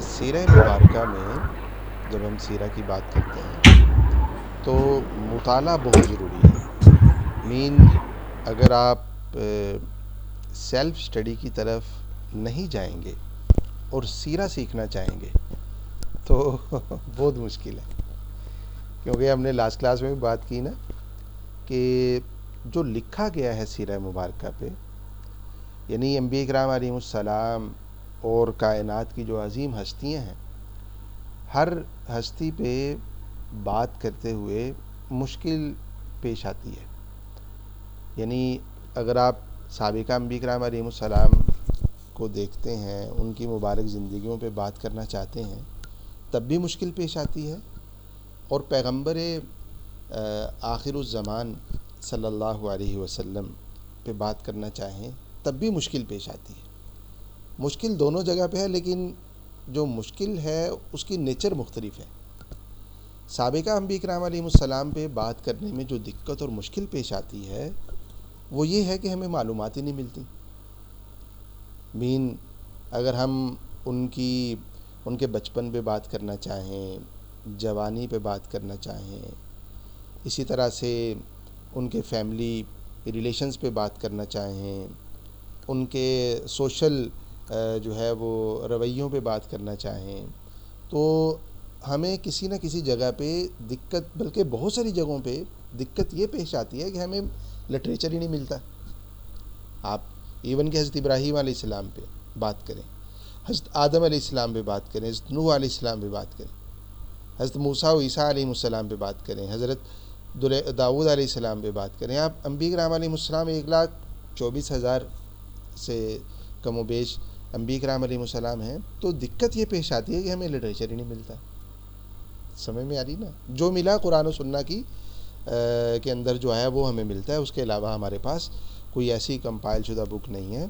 سیرہ مبارکہ میں جب ہم سیرہ کی بات کرتے ہیں تو مطالعہ بہت ضروری ہے. اگر آپ سیلف اسٹڈی کی طرف نہیں جائیں گے اور سیرہ سیکھنا چاہیں گے تو بہت مشکل ہے. کیونکہ ہم نے لاسٹ کلاس میں بھی بات کی نا کہ جو لکھا گیا ہے سیرہ مبارکہ پہ، یعنی انبیاء کرام علیہم السلام اور کائنات کی جو عظیم ہستیاں ہیں، ہر ہستی پہ بات کرتے ہوئے مشکل پیش آتی ہے. یعنی اگر آپ سابقہ انبیاء کرام علیہم السلام کو دیکھتے ہیں، ان کی مبارک زندگیوں پہ بات کرنا چاہتے ہیں تب بھی مشکل پیش آتی ہے، اور پیغمبر آخر الزمان صلی اللہ علیہ وسلم پہ بات کرنا چاہیں تب بھی مشکل پیش آتی ہے. مشکل دونوں جگہ پہ ہے، لیکن جو مشکل ہے اس کی نیچر مختلف ہے. سابقہ انبیاء کرام علیہ السلام پہ بات کرنے میں جو دقت اور مشکل پیش آتی ہے وہ یہ ہے کہ ہمیں معلومات ہی نہیں ملتی. اگر ہم ان کے بچپن پہ بات کرنا چاہیں، جوانی پہ بات کرنا چاہیں، اسی طرح سے ان کے فیملی ریلیشنز پہ بات کرنا چاہیں، ان کے سوشل جو ہے وہ رویوں پہ بات کرنا چاہیں، تو ہمیں کسی نہ کسی جگہ پہ دقت، بلکہ بہت ساری جگہوں پہ دقت یہ پیش آتی ہے کہ ہمیں لٹریچر ہی نہیں ملتا. آپ ایون کہ حضرت ابراہیم علیہ السلام پہ بات کریں، حضرت آدم علیہ السلام پہ بات کریں، حضرت نوح علیہ السلام پہ بات کریں، حضرت موسیٰ و عیسیٰ علیہ السلام پہ بات کریں، حضرت داؤد علیہ السلام پہ بات کریں، آپ انبیاء کرام علیہ السلام 1,24,000 سے کم و بیش انبیاء کرام علیہ السلام ہیں، تو دقت یہ پیش آتی ہے کہ ہمیں لٹریچر ہی نہیں ملتا. سمجھ میں آ رہی نا؟ جو ملا قرآن و سنہ کی کے اندر جو ہے وہ ہمیں ملتا ہے، اس کے علاوہ ہمارے پاس کوئی ایسی کمپائل شدہ بک نہیں ہے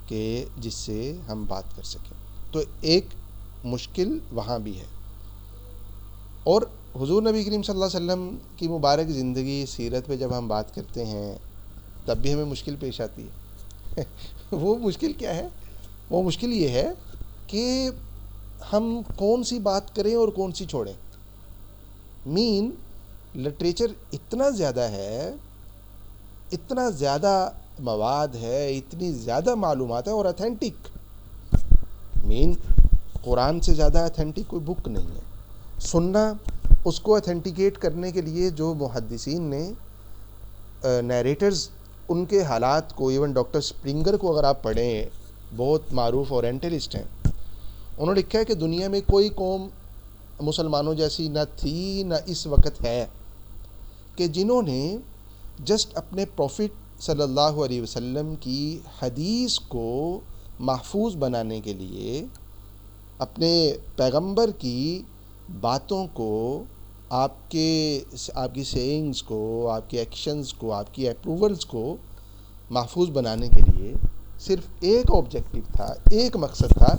کہ جس سے ہم بات کر سکیں. تو ایک مشکل وہاں بھی ہے. اور حضور نبی کریم صلی اللہ علیہ وسلم کی مبارک زندگی سیرت پہ جب ہم بات کرتے ہیں تب بھی ہمیں مشکل پیش آتی ہے. وہ مشکل کیا ہے؟ وہ مشکل یہ ہے کہ ہم کون سی بات کریں اور کون سی چھوڑیں. لٹریچر اتنا زیادہ ہے، اتنا زیادہ مواد ہے، اتنی زیادہ معلومات ہے، اور اتھینٹک قرآن سے زیادہ اتھینٹک کوئی بک نہیں ہے. سننا اس کو اتھینٹیکیٹ کرنے کے لیے جو محدثین نے نیریٹرز، ان کے حالات کو، ایون ڈاکٹر سپرنگر کو اگر آپ پڑھیں، بہت معروف اورینٹلسٹ ہیں، انہوں نے لکھا ہے کہ دنیا میں کوئی قوم مسلمانوں جیسی نہ تھی نہ اس وقت ہے کہ جنہوں نے جسٹ اپنے پروفٹ صلی اللہ علیہ وسلم کی حدیث کو محفوظ بنانے کے لیے اپنے پیغمبر کی باتوں کو، آپ کی سیئنگز کو، آپ کے ایکشنز کو، آپ کی اپروولز کو محفوظ بنانے کے لیے صرف ایک آبجیکٹو تھا، ایک مقصد تھا.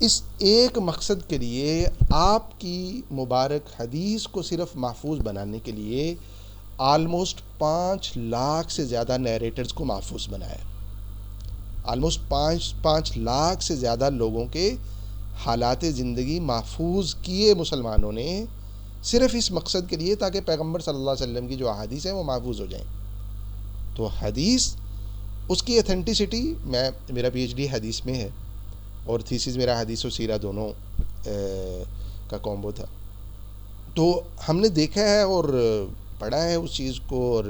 اس ایک مقصد کے لیے آپ کی مبارک حدیث کو صرف محفوظ بنانے کے لیے آلموسٹ 5 لاکھ سے زیادہ نیریٹرز کو محفوظ بنایا. آلموسٹ 5 لاکھ سے زیادہ لوگوں کے حالات زندگی محفوظ کیے مسلمانوں نے، صرف اس مقصد کے لیے تاکہ پیغمبر صلی اللہ علیہ وسلم کی جو احادیث ہیں وہ محفوظ ہو جائیں. تو حدیث، اس کی ایتھینٹسٹی، میرا پی ایچ ڈی حدیث میں ہے اور تھیسس میرا حدیث و سیرہ دونوں کا کومبو تھا. تو ہم نے دیکھا ہے اور پڑھا ہے اس چیز کو، اور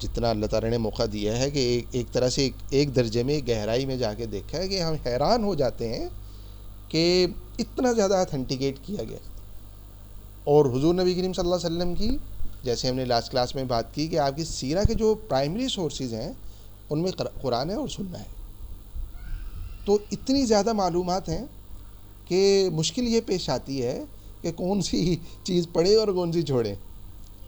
جتنا اللہ تعالیٰ نے موقع دیا ہے کہ ایک طرح سے ایک درجے میں گہرائی میں جا کے دیکھا ہے کہ ہم حیران ہو جاتے ہیں کہ اتنا زیادہ اتھینٹیکیٹ کیا گیا. اور حضور نبی کریم صلی اللہ علیہ وسلم کی، جیسے ہم نے لاسٹ کلاس میں بات کی کہ آپ کی سیرہ کے جو پرائمری سورسز ہیں ان میں قرآن ہے اور سنہ ہے. تو اتنی زیادہ معلومات ہیں کہ مشکل یہ پیش آتی ہے کہ کون سی چیز پڑھیں اور کون سی چھوڑیں،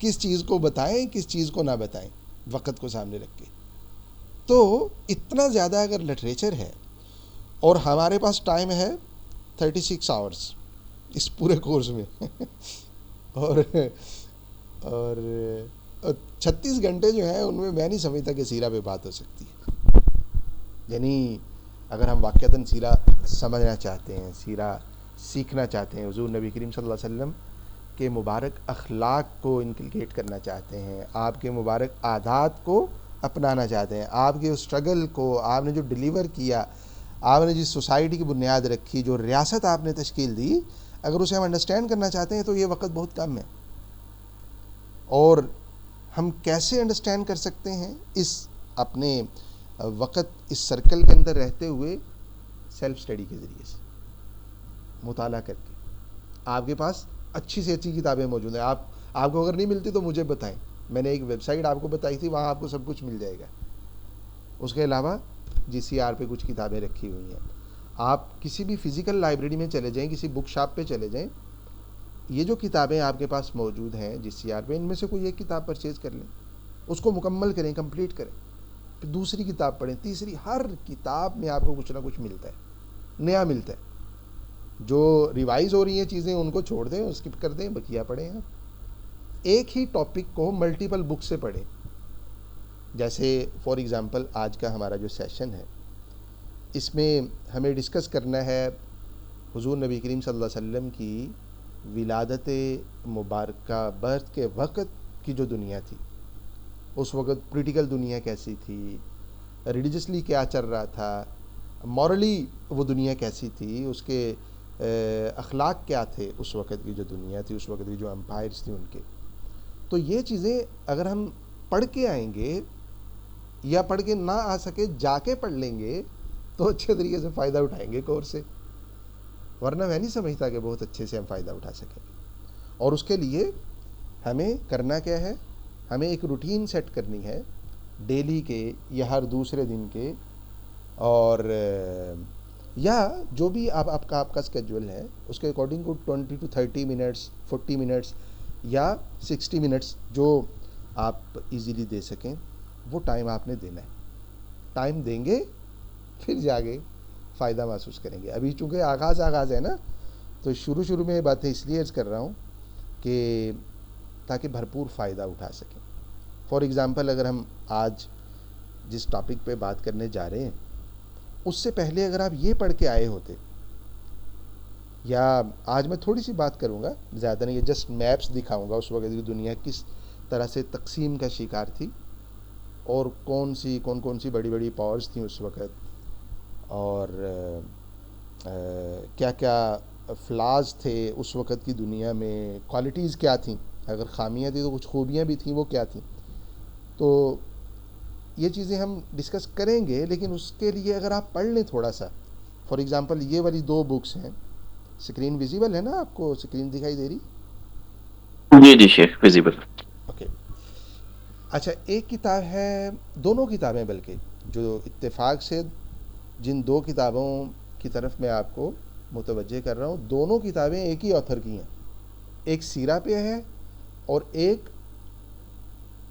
کس چیز کو بتائیں کس چیز کو نہ بتائیں، وقت کو سامنے رکھ کے. تو اتنا زیادہ اگر لٹریچر ہے اور ہمارے پاس ٹائم ہے 36 آورس اس پورے کورس میں اور 36 گھنٹے جو ہیں ان میں نہیں سمجھتا کہ سیرہ پہ بات ہو سکتی ہے. یعنی اگر ہم واقعتاً سیرہ سمجھنا چاہتے ہیں، سیرہ سیکھنا چاہتے ہیں، حضور نبی کریم صلی اللہ علیہ وسلم کے مبارک اخلاق کو انکلکیٹ کرنا چاہتے ہیں، آپ کے مبارک عادات کو اپنانا چاہتے ہیں، آپ کے اسٹرگل کو، آپ نے جو ڈیلیور کیا، آپ نے جس سوسائٹی کی بنیاد رکھی، جو ریاست آپ نے تشکیل دی، اگر اسے ہم انڈرسٹینڈ کرنا چاہتے ہیں تو یہ وقت بہت کم ہے. اور ہم کیسے انڈرسٹینڈ کر سکتے ہیں اس اپنے وقت اس سرکل کے اندر رہتے ہوئے؟ سیلف اسٹڈی کے ذریعے سے، مطالعہ کر کے. آپ کے پاس اچھی سے اچھی کتابیں موجود ہیں، آپ کو اگر نہیں ملتی تو مجھے بتائیں، میں نے ایک ویب سائٹ آپ کو بتائی تھی، وہاں آپ کو سب کچھ مل جائے گا. اس کے علاوہ GCR پہ کچھ کتابیں رکھی ہوئی ہیں. آپ کسی بھی فزیکل لائبریری میں چلے جائیں، کسی بک شاپ پہ چلے جائیں، یہ جو کتابیں آپ کے پاس موجود ہیں GCR پہ، ان میں سے کوئی ایک کتاب پرچیز کر لیں، اس کو مکمل کریں، کمپلیٹ کریں، پھر دوسری کتاب پڑھیں، تیسری. ہر کتاب میں آپ کو کچھ نہ کچھ ملتا ہے، نیا ملتا ہے. جو ریوائز ہو رہی ہیں چیزیں ان کو چھوڑ دیں، اسکپ کر دیں، بقیہ پڑھیں. آپ ایک ہی ٹاپک کو ملٹیپل بک سے پڑھیں. جیسے فار ایگزامپل آج کا ہمارا جو سیشن ہے، اس میں ہمیں ڈسکس کرنا ہے حضور نبی کریم صلی اللہ علیہ وسلم کی ولادت مبارکہ، برتھ کے وقت کی جو دنیا تھی، اس وقت پولیٹیکل دنیا کیسی تھی، ریلیجسلی کیا چل رہا تھا، مورلی وہ دنیا کیسی تھی، اس کے اخلاق کیا تھے، اس وقت کی جو دنیا تھی، اس وقت کی جو امپائرز تھیں ان کے. تو یہ چیزیں اگر ہم پڑھ کے آئیں گے، یا پڑھ کے نہ آ سکے جا کے پڑھ لیں گے، تو اچھے طریقے سے فائدہ اٹھائیں گے کورس سے. ورنہ میں نہیں سمجھتا کہ بہت اچھے سے ہم فائدہ اٹھا سکیں. اور اس کے لیے ہمیں کرنا کیا ہے؟ ہمیں ایک روٹین سیٹ کرنی ہے، ڈیلی کے یا ہر دوسرے دن کے، اور یا جو بھی آپ کا اسکیجول ہے اس کے اکارڈنگ کو 20 to 30 منٹس، 40 منٹس یا 60 منٹس جو آپ ایزیلی دے سکیں، وہ ٹائم آپ نے دینا ہے. ٹائم دیں گے پھر جاگے فائدہ محسوس کریں گے. ابھی چونکہ آغاز ہے نا، تو شروع میں یہ باتیں اس لیے عرض کر رہا ہوں کہ تاکہ بھرپور فائدہ اٹھا سکیں. فار ایگزامپل اگر ہم آج جس ٹاپک پہ بات کرنے جا رہے ہیں، اس سے پہلے اگر آپ یہ پڑھ کے آئے ہوتے، یا آج میں تھوڑی سی بات کروں گا، زیادہ نہیں، یہ جسٹ میپس دکھاؤں گا اس وقت کی دنیا کس طرح سے تقسیم کا شکار تھی، اور کون سی بڑی پاورز تھیں اس وقت، اور کیا فلاز تھے اس وقت کی دنیا میں، کوالٹیز کیا تھیں، اگر خامیاں تھیں تو کچھ خوبیاں بھی تھیں، وہ کیا تھیں. تو یہ چیزیں ہم ڈسکس کریں گے، لیکن اس کے لیے اگر آپ پڑھ لیں تھوڑا سا. فار ایگزامپل یہ والی 2 بکس ہیں، اسکرین ویزیبل ہے نا؟ آپ کو اسکرین دکھائی دے رہی؟ جی جی شیخ، ویزیبل. اوکے. اچھا، ایک کتاب ہے، دونوں کتابیں بلکہ، جو اتفاق سے جن 2 کتابوں کی طرف میں آپ کو متوجہ کر رہا ہوں، دونوں کتابیں ایک ہی آتھر کی ہیں. ایک سیرہ پہ ہے، اور ایک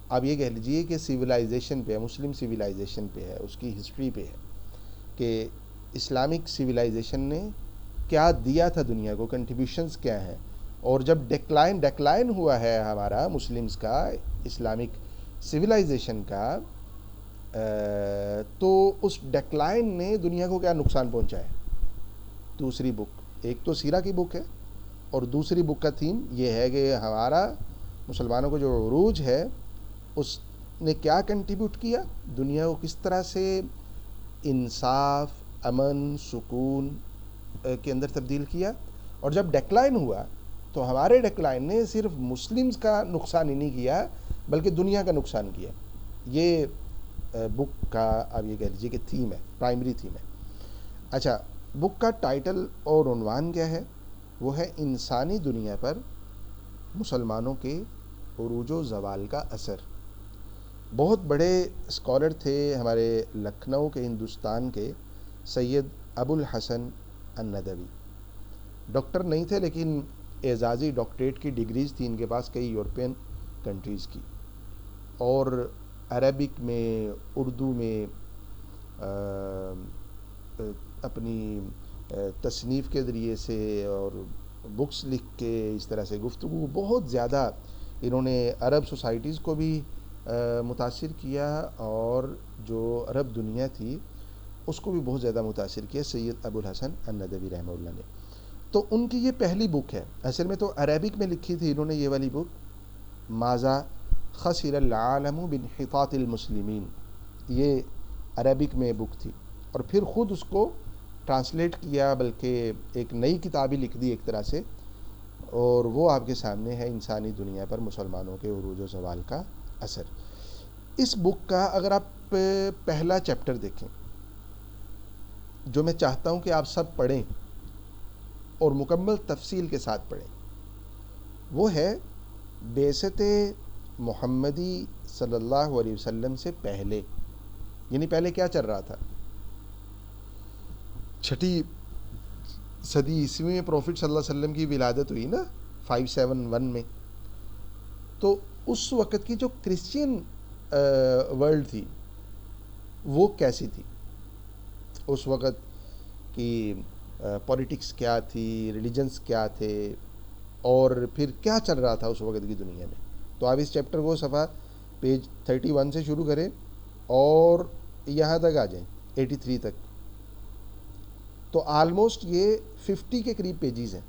آپ یہ کہہ لیجئے کہ سیولائزیشن پہ ہے، مسلم سیولائزیشن پہ ہے، اس کی ہسٹری پہ ہے کہ اسلامک سیولائزیشن نے کیا دیا تھا دنیا کو، کنٹریبیوشنز کیا ہیں. اور جب ڈیکلائن ہوا ہے ہمارا مسلمز کا، اسلامک سیولائزیشن کا، تو اس ڈیکلائن نے دنیا کو کیا نقصان پہنچایا. دوسری بک، ایک تو سیرہ کی بک ہے، اور دوسری بک کا تھیم یہ ہے کہ ہمارا مسلمانوں کو جو عروج ہے، اس نے کیا کنٹریبیوٹ کیا، دنیا کو کس طرح سے انصاف، امن، سکون کے اندر تبدیل کیا. اور جب ڈیکلائن ہوا تو ہمارے ڈیکلائن نے صرف مسلمز کا نقصان ہی نہیں کیا، بلکہ دنیا کا نقصان کیا. یہ بک کا آپ یہ کہہ لیجیے کہ تھیم ہے، پرائمری تھیم ہے. اچھا، بک کا ٹائٹل اور عنوان کیا ہے؟ وہ ہے انسانی دنیا پر مسلمانوں کے عروج و زوال کا اثر. بہت بڑے اسکالر تھے ہمارے لکھنؤ کے، ہندوستان کے، سید ابو الحسن الندوی. ڈاکٹر نہیں تھے، لیکن اعزازی ڈاکٹریٹ کی ڈگریز تھی ان کے پاس کئی یورپین کنٹریز کی، اور عربک میں، اردو میں اپنی تصنیف کے ذریعے سے اور بکس لکھ کے اس طرح سے گفتگو، بہت زیادہ انہوں نے عرب سوسائٹیز کو بھی متاثر کیا، اور جو عرب دنیا تھی اس کو بھی بہت زیادہ متاثر کیا سید ابو الحسن الندوی رحمہ اللہ نے. تو ان کی یہ پہلی بک ہے. اصل میں تو عربک میں لکھی تھی انہوں نے یہ والی بک، ماذا خسر العالم بانحطاط المسلمین، یہ عربک میں بک تھی. اور پھر خود اس کو ٹرانسلیٹ کیا، بلکہ ایک نئی کتاب ہی لکھ دی ایک طرح سے، اور وہ آپ کے سامنے ہے، انسانی دنیا پر مسلمانوں کے عروج و زوال کا اثر. اس بک کا اگر آپ پہلا چیپٹر دیکھیں، جو میں چاہتا ہوں کہ آپ سب پڑھیں اور مکمل تفصیل کے ساتھ پڑھیں، وہ ہے بعثت محمدی صلی اللہ علیہ وسلم سے پہلے. یعنی پہلے کیا چل رہا تھا؟ 6 صدی عیسوی میں پروفٹ صلی اللہ علیہ وسلم کی ولادت ہوئی نا 571 میں. تو اس وقت کی جو کرسچین ورلڈ تھی وہ کیسی تھی، اس وقت کی پولیٹکس کیا تھی، ریلیجنس کیا تھے، اور پھر کیا چل رہا تھا اس وقت کی دنیا میں. تو آپ اس چیپٹر کو صفحہ پیج 31 سے شروع کریں اور یہاں تک آ جائیں 83 تک. تو آلموسٹ یہ 50 کے قریب پیجز ہیں.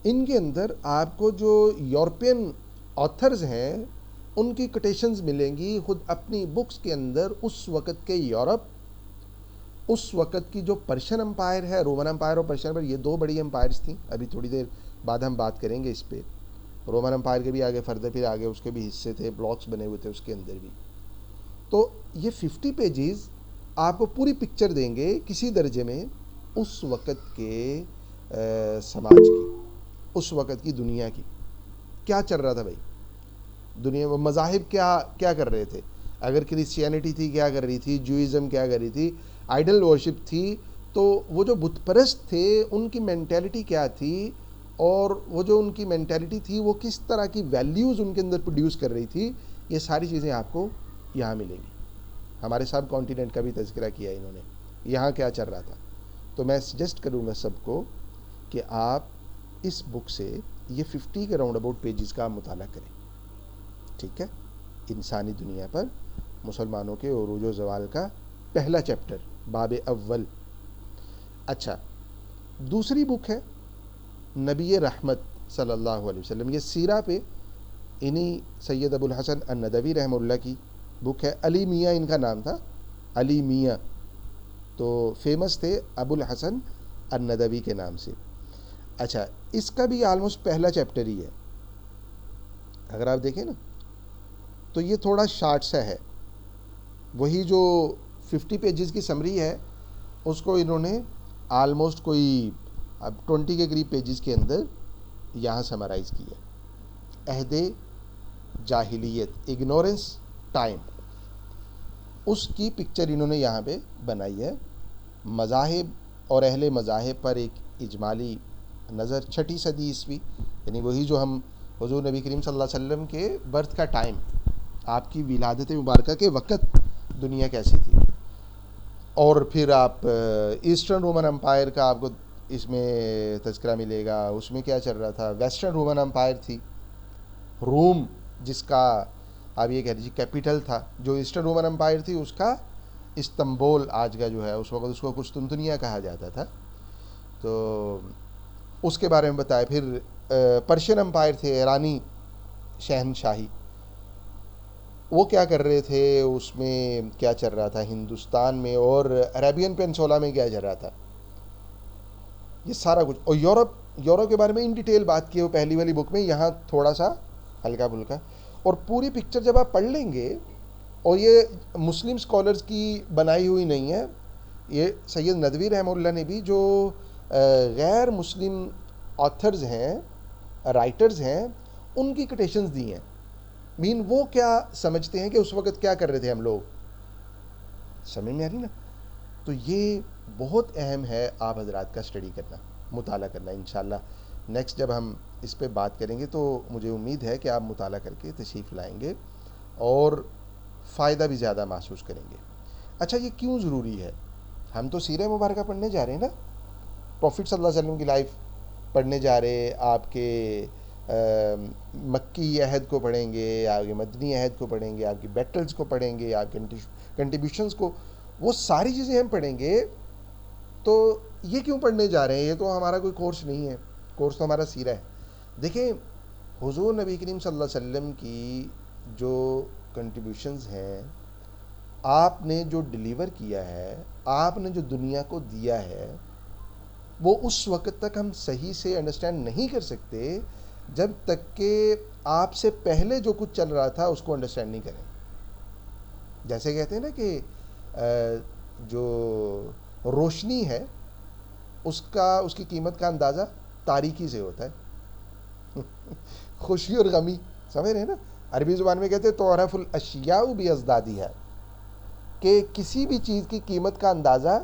ان کے اندر آپ کو جو یورپین آتھرز ہیں ان کی کوٹیشنز ملیں گی خود اپنی بکس کے اندر. اس وقت کے یورپ، اس وقت کی جو پرشین امپائر ہے، رومن امپائر اور پرشین امپائر، یہ 2 بڑی امپائرز تھیں. ابھی تھوڑی دیر بعد ہم بات کریں گے اس پہ. رومن امپائر کے بھی آگے فردر پھر آگے اس کے بھی حصے تھے، بلاکس بنے ہوئے تھے اس کے اندر بھی. تو یہ 50 پیجز آپ کو پوری پکچر دیں گے کسی درجے میں اس وقت کے سماج کی، اس وقت کی دنیا کی. کیا چل رہا تھا بھائی دنیا میں؟ مذاہب کیا کر رہے تھے؟ اگر کرسچینٹی تھی کیا کر رہی تھی، جوئزم کیا کر رہی تھی، آئیڈل ورشپ تھی، تو وہ جو بت پرست تھے ان کی مینٹیلٹی کیا تھی، اور وہ جو ان کی مینٹیلٹی تھی وہ کس طرح کی ویلیوز ان کے اندر پروڈیوس کر رہی تھی. یہ ساری چیزیں آپ کو یہاں ملیں گی. ہمارے سب کانٹیننٹ کا بھی تذکرہ کیا انہوں نے، یہاں کیا چل رہا تھا. تو میں سجیسٹ کروں گا سب کو کہ آپ اس بک سے یہ 50 کے راؤنڈ اباؤٹ پیجز کا مطالعہ کریں. ٹھیک ہے؟ انسانی دنیا پر مسلمانوں کے عروج و زوال کا پہلا چیپٹر، باب اول. اچھا، دوسری بک ہے نبی رحمت صلی اللہ علیہ وسلم. یہ سیرہ پہ انہی سید ابو الحسن الندوی رحمہ اللہ کی بک ہے. علی میاں ان کا نام تھا، علی میاں، تو فیمس تھے ابو الحسن الندوی کے نام سے. اچھا، اس کا بھی آلموسٹ پہلا چیپٹر ہی ہے. اگر آپ دیکھیں نا تو یہ تھوڑا شارٹ سا ہے. وہی جو 50 پیجز کی سمری ہے اس کو انہوں نے آلموسٹ کوئی اب 20 کے قریب پیجز کے اندر یہاں سمرائز کیا. عہد جاہلیت، اگنورنس ٹائم، اس کی پکچر انہوں نے یہاں پہ بنائی ہے. مذاہب اور اہل مذاہب پر ایک اجمالی نظر. 6 صدی عیسوی، یعنی وہی جو ہم حضور نبی کریم صلی اللہ علیہ وسلم کے برتھ کا ٹائم، آپ کی ولادت مبارکہ کے وقت دنیا کیسی تھی. اور پھر آپ ایسٹرن رومن امپائر کا آپ کو اس میں تذکرہ ملے گا. اس میں کیا چل رہا تھا؟ ویسٹرن رومن امپائر تھی، روم جس کا آپ یہ کہہ لیجیے کیپٹل تھا. جو ایسٹرن رومن امپائر تھی اس کا استنبول آج کا جو ہے، اس وقت اس کو قسطنطنیہ کہا جاتا تھا. تو اس کے بارے میں بتایا. پھر پرشین امپائر تھے، ایرانی شہنشاہی، وہ کیا کر رہے تھے، اس میں کیا چل رہا تھا ہندوستان میں، اور عربین پینسولا میں کیا چل رہا تھا، یہ سارا کچھ. اور یورپ کے بارے میں ان ڈیٹیل بات کی ہے وہ پہلی والی بک میں. یہاں تھوڑا سا ہلکا پھلکا. اور پوری پکچر جب آپ پڑھ لیں گے، اور یہ مسلم اسکالرز کی بنائی ہوئی نہیں ہے، یہ سید ندوی رحمہ اللہ نے بھی جو غیر مسلم آتھرز ہیں، رائٹرز ہیں، ان کی کوٹیشنز دی ہیں. وہ کیا سمجھتے ہیں کہ اس وقت کیا کر رہے تھے ہم لوگ، سمجھ میں آ رہی نا. تو یہ بہت اہم ہے آپ حضرات کا اسٹڈی کرنا، مطالعہ کرنا. انشاءاللہ نیکسٹ جب ہم اس پہ بات کریں گے تو مجھے امید ہے کہ آپ مطالعہ کر کے تشریف لائیں گے اور فائدہ بھی زیادہ محسوس کریں گے. اچھا، یہ کیوں ضروری ہے؟ ہم تو سیرہ مبارکہ پڑھنے جا رہے ہیں نا، پروفٹ صلی اللہ علیہ وسلم کی لائف پڑھنے جا رہے. آپ کے مکی عہد کو پڑھیں گے، آپ کے مدنی عہد کو پڑھیں گے، آپ کی بیٹلز کو پڑھیں گے، آپ کے کنٹریبیوشنز کو وہ ساری چیزیں ہم پڑھیں گے تو یہ کیوں پڑھنے جا رہے ہیں؟ یہ تو ہمارا کوئی کورس نہیں ہے، کورس تو ہمارا سیرہ ہے۔ دیکھیں حضور نبی کریم صلی اللہ علیہ وسلم کی جو کنٹریبیوشنز ہیں، آپ نے جو ڈیلیور کیا ہے، آپ نے جو دنیا کو دیا ہے، وہ اس وقت تک ہم صحیح سے انڈرسٹینڈ نہیں کر سکتے جب تک کہ آپ سے پہلے جو کچھ چل رہا تھا اس کو انڈرسٹینڈ نہیں کریں۔ جیسے کہتے ہیں نا کہ جو روشنی ہے اس کی قیمت کا اندازہ تاریکی سے ہوتا ہے۔ خوشی اور غمی، سمجھ رہے ہیں نا؟ عربی زبان میں کہتے ہیں تعرف الاشیاء بازدادیہا، کہ کسی بھی چیز کی قیمت کا اندازہ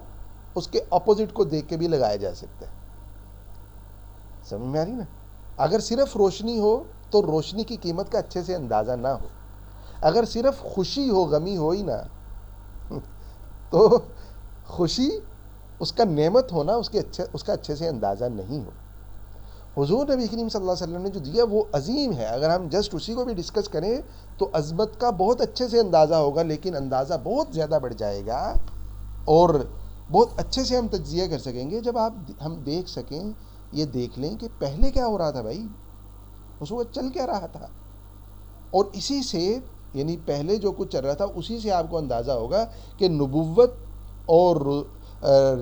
اس کے اپوزٹ کو دیکھ کے بھی لگایا جا سکتا ہے۔ سمجھ میں آ رہی نا؟ اگر صرف روشنی ہو تو روشنی کی قیمت کا اچھے سے اندازہ نہ ہو، اگر صرف خوشی ہو، غمی ہو ہی نہ، تو خوشی اس کا نعمت ہونا اس کا اچھے سے اندازہ نہیں ہو۔ حضور نبی کریم صلی اللہ علیہ وسلم نے جو دیا وہ عظیم ہے، اگر ہم جسٹ اسی کو بھی ڈسکس کریں تو عظمت کا بہت اچھے سے اندازہ ہوگا، لیکن اندازہ بہت زیادہ بڑھ جائے گا، اور بہت اچھے سے ہم تجزیہ کر سکیں گے جب ہم دیکھ سکیں، یہ دیکھ لیں کہ پہلے کیا ہو رہا تھا بھائی، اس وقت چل کیا رہا تھا، اور اسی سے یعنی پہلے جو کچھ چل رہا تھا اسی سے آپ کو اندازہ ہوگا کہ نبوت اور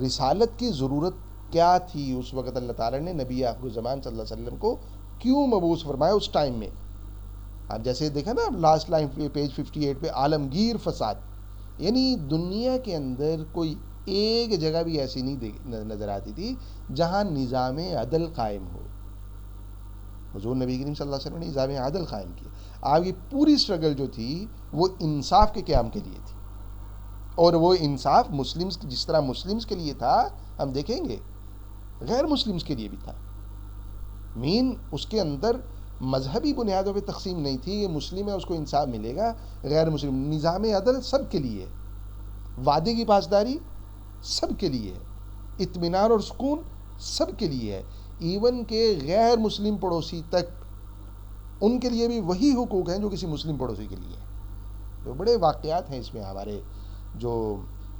رسالت کی ضرورت کیا تھی اس وقت، اللہ تعالیٰ نے نبی آخر الزمان صلی اللہ علیہ وسلم کو کیوں مبعوث فرمایا اس ٹائم میں۔ آپ جیسے دیکھا نا لاسٹ لائن پہ پیج 58 پہ، عالمگیر فساد، یعنی دنیا کے اندر کوئی ایک جگہ بھی ایسی نہیں نظر آتی تھی جہاں نظام عدل قائم ہو۔ حضور نبی کریم صلی اللہ علیہ وسلم نے نظام عدل قائم کیا۔ آپ کی پوری اسٹرگل جو تھی وہ انصاف کے قیام کے لیے تھی، اور وہ انصاف مسلمز جس طرح مسلمز کے لیے تھا، ہم دیکھیں گے غیر مسلمز کے لیے بھی تھا۔ مین اس کے اندر مذہبی بنیادوں پہ تقسیم نہیں تھی، یہ مسلم ہے اس کو انصاف ملے گا، غیر مسلم، نظام عدل سب کے لیے، وعدے کی پاسداری سب کے لیے، اطمینان اور سکون سب کے لیے ہے، ایون کہ غیر مسلم پڑوسی تک ان کے لیے بھی وہی حقوق ہیں جو کسی مسلم پڑوسی کے لیے ہیں۔ تو بڑے واقعات ہیں اس میں، ہمارے جو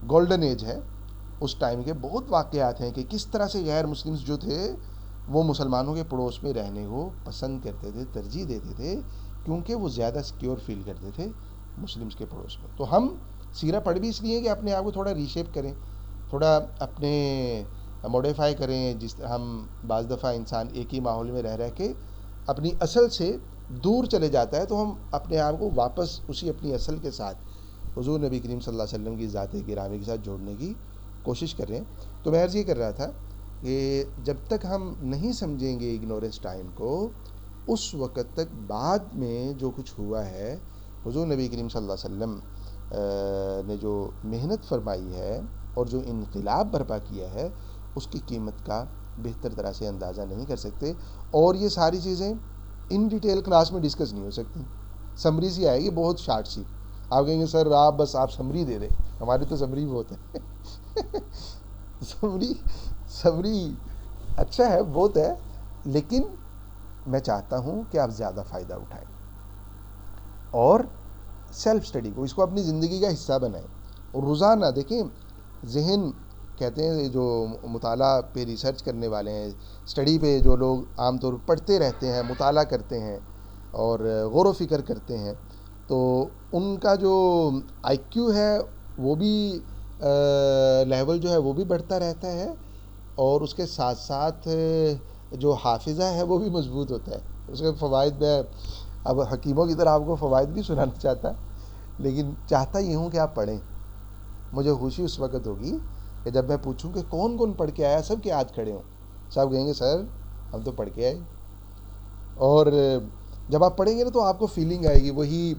گولڈن ایج ہے اس ٹائم کے بہت واقعات ہیں کہ کس طرح سے غیر مسلمز جو تھے وہ مسلمانوں کے پڑوس میں رہنے کو پسند کرتے تھے، ترجیح دیتے تھے، کیونکہ وہ زیادہ سیکیور فیل کرتے تھے مسلمز کے پڑوس میں۔ تو ہم سیرہ پڑھ بھی اس لیے کہ اپنے آپ کو تھوڑا ریشیپ کریں، تھوڑا اپنے موڈیفائی کریں، جس ہم بعض دفعہ انسان ایک ہی ماحول میں رہ کے اپنی اصل سے دور چلے جاتا ہے، تو ہم اپنے آپ کو واپس اسی اپنی اصل کے ساتھ حضور نبی کریم صلی اللہ علیہ وسلم کی ذات گرامی کے ساتھ جوڑنے کی کوشش کر رہے ہیں۔ تو میں عرض یہ کر رہا تھا کہ جب تک ہم نہیں سمجھیں گے اگنورنس ٹائم کو، اس وقت تک بعد میں جو کچھ ہوا ہے، حضور نبی کریم صلی اللہ علیہ وسلم نے جو محنت فرمائی ہے اور جو انقلاب برپا کیا ہے، اس کی قیمت کا بہتر طرح سے اندازہ نہیں کر سکتے، اور یہ ساری چیزیں ان ڈیٹیل کلاس میں ڈسکس نہیں ہو سکتی۔ سمری سی آئے گی بہت شارٹ سی، آپ کہیں گے سر آپ سمری دے دیں، ہماری تو سمری بہت ہے۔ سمری اچھا ہے، بہت ہے، لیکن میں چاہتا ہوں کہ آپ زیادہ فائدہ اٹھائیں اور سیلف اسٹڈی کو، اس کو اپنی زندگی کا حصہ بنائیں، اور روزانہ دیکھیں ذہن، کہتے ہیں جو مطالعہ پہ ریسرچ کرنے والے ہیں، اسٹڈی پہ جو لوگ عام طور پر پڑھتے رہتے ہیں، مطالعہ کرتے ہیں اور غور و فکر کرتے ہیں، تو ان کا جو آئی کیو ہے وہ بھی لیول جو ہے وہ بھی بڑھتا رہتا ہے، اور اس کے ساتھ ساتھ جو حافظہ ہے وہ بھی مضبوط ہوتا ہے۔ اس کے فوائد، میں اب حکیموں کی طرح آپ کو فوائد نہیں سنانا چاہتا، لیکن چاہتا یہ ہوں کہ آپ پڑھیں۔ مجھے خوشی اس وقت ہوگی کہ جب میں پوچھوں کہ کون کون پڑھ کے آیا، سب کے ہاتھ کھڑے ہوں، سب کہیں گے سر ہم تو پڑھ کے آئے۔ اور جب آپ پڑھیں گے نا تو آپ کو فیلنگ آئے گی، وہی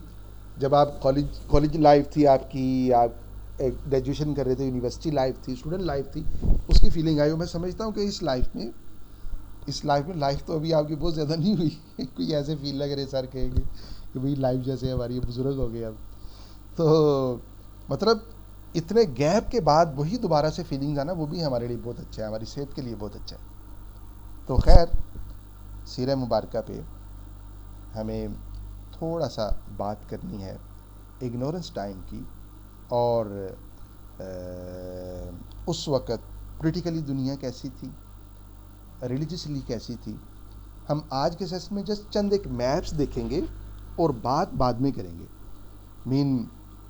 جب آپ کالج لائف تھی آپ کی، آپ گریجویشن کر رہے تھے، یونیورسٹی لائف تھی، اسٹوڈنٹ لائف تھی، اس کی فیلنگ آئی ہو۔ میں سمجھتا ہوں کہ اس لائف میں لائف تو ابھی آپ کی بہت زیادہ نہیں ہوئی، کوئی ایسے فیل لگ رہے سر کہیں گے کہ بھئی لائف جیسے ہماری بزرگ ہو گئے اب، تو مطلب اتنے گیپ کے بعد وہی دوبارہ سے فیلنگز آنا، وہ بھی ہمارے لیے بہت اچھا ہے، ہماری صحت کے لیے بہت اچھا ہے۔ تو خیر، سیرہ مبارکہ پہ ہمیں تھوڑا سا بات کرنی ہے اگنورنس ٹائم کی، اور اس وقت پولیٹیکلی دنیا کیسی تھی، ریلیجسلی کیسی تھی. ہم آج کے سیشن میں جسٹ چند ایک میپس دیکھیں گے اور بات بعد میں کریں گے.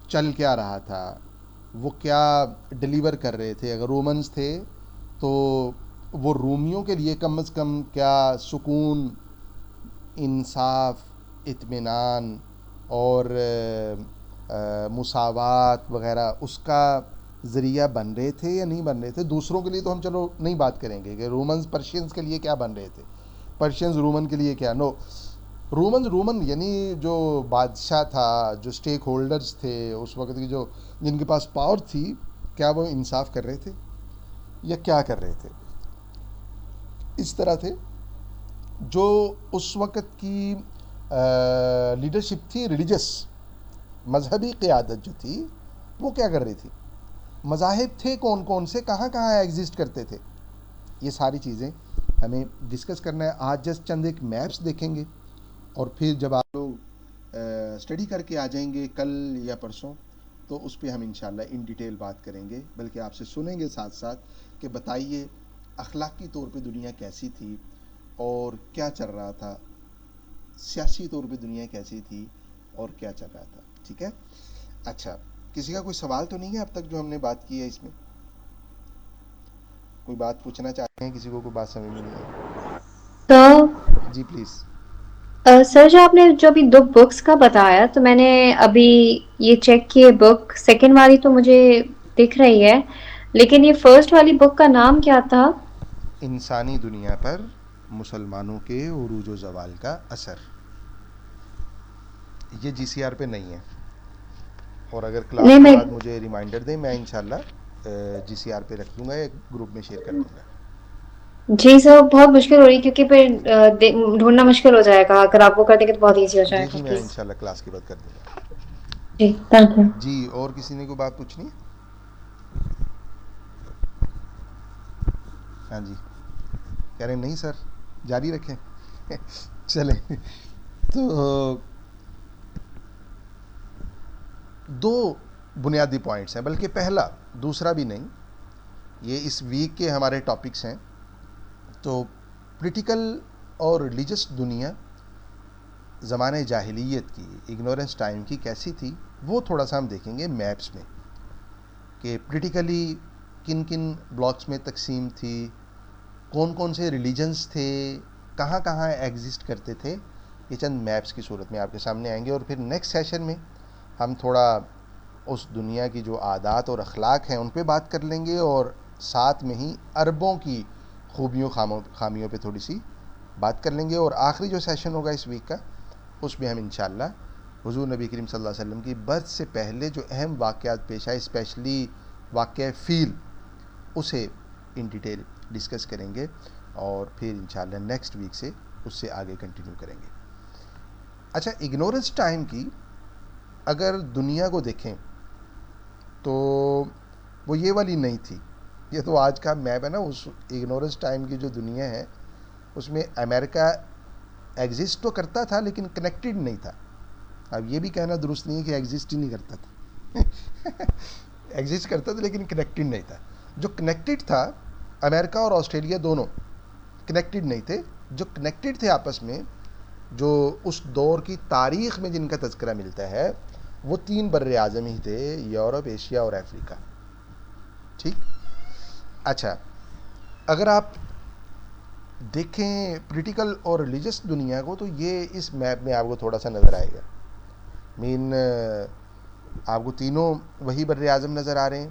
چل کیا رہا تھا، وہ کیا ڈیلیور کر رہے تھے. اگر رومنز تھے تو وہ رومیوں کے لیے کم از کم کیا سکون، انصاف، اطمینان اور مساوات وغیرہ اس کا ذریعہ بن رہے تھے یا نہیں بن رہے تھے. دوسروں کے لیے تو ہم چلو نہیں بات کریں گے کہ رومنز پرشینز کے لیے کیا بن رہے تھے، پرشینز رومن کے لیے کیا. نو، رومن یعنی جو بادشاہ تھا، جو اسٹیک ہولڈرز تھے اس وقت کی، جو جن کے پاس پاور تھی، کیا وہ انصاف کر رہے تھے یا کیا کر رہے تھے. اس طرح تھے جو اس وقت کی لیڈرشپ تھی، ریلیجس مذہبی قیادت جو تھی وہ کیا کر رہی تھی. مذاہب تھے کون کون سے، کہاں کہاں ایگزسٹ کرتے تھے. یہ ساری چیزیں ہمیں ڈسکس کرنا ہے. آج جسٹ چند ایک میپس دیکھیں گے اور پھر جب آپ لوگ اسٹڈی کر کے آ جائیں گے کل یا پرسوں تو اس پہ ہم انشاءاللہ ان ڈیٹیل بات کریں گے، بلکہ آپ سے سنیں گے ساتھ ساتھ کہ بتائیے اخلاقی طور پہ دنیا کیسی تھی اور کیا چل رہا تھا، سیاسی طور پہ دنیا کیسی تھی اور کیا چل رہا تھا. ٹھیک ہے. اچھا، کسی کا کوئی سوال تو نہیں ہے اب تک جو ہم نے بات کی ہے اس میں؟ کوئی بات پوچھنا چاہتے ہیں، کسی کو کوئی بات سمجھ میں نہیں ہے؟ تو جی پلیز. سر، جو آپ نے جو ابھی 2 بکس کا بتایا تو میں نے ابھی یہ چیک کی. بک سیکنڈ والی تو مجھے دکھ رہی ہے، لیکن یہ فرسٹ والی بک کا نام کیا تھا؟ انسانی دنیا پر مسلمانوں کے عروج و زوال کا اثر. یہ جی سی آر پہ نہیں ہے، اور اگر کلاس نہیں کے میں بعد مجھے ریمائنڈر دیں میں انشاءاللہ جی سی آر پہ رکھ دوں گا، ایک گروپ میں شیئر کر دوں گا. جی سر، بہت مشکل ہو رہی کیونکہ پھر ڈھونڈنا مشکل ہو جائے گا. اگر آپ وہ کر دیں گے تو بہت ایزی ہو جائے جی گا. جی میں پلیز. انشاءاللہ کلاس کے بعد کر دوں گا. جی، تھینک یو. جی، اور کسی نے کوئی بات پوچھنی ہے؟ ہاں جی، کہہ رہے ہیں نہیں سر جاری رکھیں. چلیں، تو دو بنیادی پوائنٹس ہیں، بلکہ پہلا دوسرا بھی نہیں، یہ اس ویک کے ہمارے ٹاپکس ہیں. تو پولیٹیکل اور ریلیجس دنیا زمانۂ جاہلیت کی، اگنورنس ٹائم کی کیسی تھی، وہ تھوڑا سا ہم دیکھیں گے میپس میں کہ پولیٹیکلی کن کن بلاکس میں تقسیم تھی، کون کون سے ریلیجنس تھے، کہاں کہاں ایگزسٹ کرتے تھے. یہ چند میپس کی صورت میں آپ کے سامنے آئیں گے، اور پھر نیکسٹ سیشن میں ہم تھوڑا اس دنیا کی جو عادات اور اخلاق ہیں ان پہ بات کر لیں گے، اور ساتھ میں ہی عربوں کی خوبیوں خامیوں پہ تھوڑی سی بات کر لیں گے. اور آخری جو سیشن ہوگا اس ویک کا، اس میں ہم انشاءاللہ حضور نبی کریم صلی اللہ علیہ وسلم کی برتھ سے پہلے جو اہم واقعات پیش آئے، اسپیشلی واقعہ فیل، اسے ان ڈیٹیل ڈسکس کریں گے، اور پھر انشاءاللہ نیکسٹ ویک سے اس سے آگے کنٹینیو کریں گے. اچھا، اگنورنس ٹائم کی اگر دنیا کو دیکھیں تو وہ یہ والی نہیں تھی. یہ تو آج کا میپ ہے نا. اس اگنورنس ٹائم کی جو دنیا ہے اس میں امریکہ ایگزسٹ تو کرتا تھا لیکن کنیکٹڈ نہیں تھا. اب یہ بھی کہنا درست نہیں ہے کہ ایگزسٹ ہی نہیں کرتا تھا. ایگزسٹ کرتا تھا لیکن کنیکٹڈ نہیں تھا. جو کنیکٹڈ تھا، امریکہ اور آسٹریلیا دونوں کنیکٹڈ نہیں تھے. جو کنیکٹڈ تھے آپس میں، جو اس دور کی تاریخ میں جن کا تذکرہ ملتا ہے، وہ 3 بر اعظم ہی تھے: یورپ، ایشیا اور افریقہ. ٹھیک. اچھا، اگر آپ دیکھیں پولیٹیکل اور ریلیجس دنیا کو تو یہ اس میپ میں آپ کو تھوڑا سا نظر آئے گا. آپ کو تینوں وہی بر اعظم نظر آ رہے ہیں،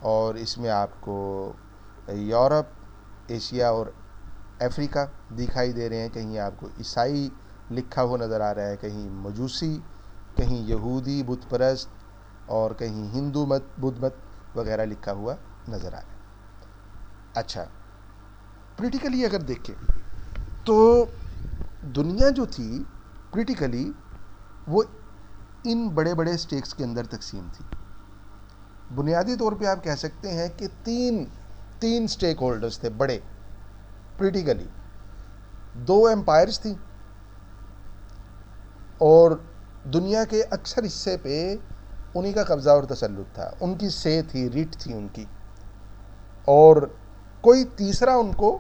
اور اس میں آپ کو یورپ، ایشیا اور افریقہ دکھائی دے رہے ہیں. کہیں آپ کو عیسائی لکھا ہوا نظر آ رہا ہے، کہیں مجوسی، کہیں یہودی بت پرست، اور کہیں ہندو مت، بدھ مت وغیرہ لکھا ہوا نظر آ رہا ہے. اچھا، پولیٹیکلی اگر دیکھیں تو دنیا جو تھی پولیٹیکلی وہ ان بڑے بڑے اسٹیٹس کے اندر تقسیم تھی. بنیادی طور پہ آپ کہہ سکتے ہیں کہ تین اسٹیک ہولڈرز تھے بڑے پولیٹیکلی. 2 ایمپائرز تھیں، اور دنیا کے اکثر حصے پہ انہی کا قبضہ اور تسلط تھا، ان کی سے تھی، ریٹ تھی ان کی. اور کوئی تیسرا ان کو،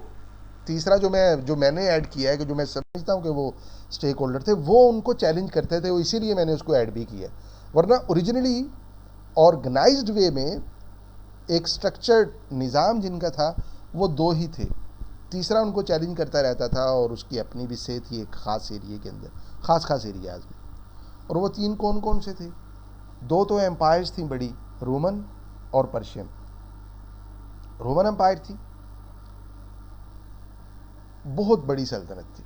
تیسرا جو میں نے ایڈ کیا ہے، کہ جو میں سمجھتا ہوں کہ وہ اسٹیک ہولڈر تھے، وہ ان کو چیلنج کرتے تھے، اسی لیے میں نے اس کو ایڈ بھی کیا. ورنہ اوریجنلی آرگنائزڈ وے میں ایک سٹرکچرڈ نظام جن کا تھا وہ دو ہی تھے. تیسرا ان کو چیلنج کرتا رہتا تھا، اور اس کی اپنی بھی سے تھی ایک خاص ایریے کے اندر، خاص ایریاز میں. اور وہ تین کون سے تھے؟ دو تو امپائرز تھیں بڑی، رومن اور پرشین. رومن امپائر تھی، بہت بڑی سلطنت تھی.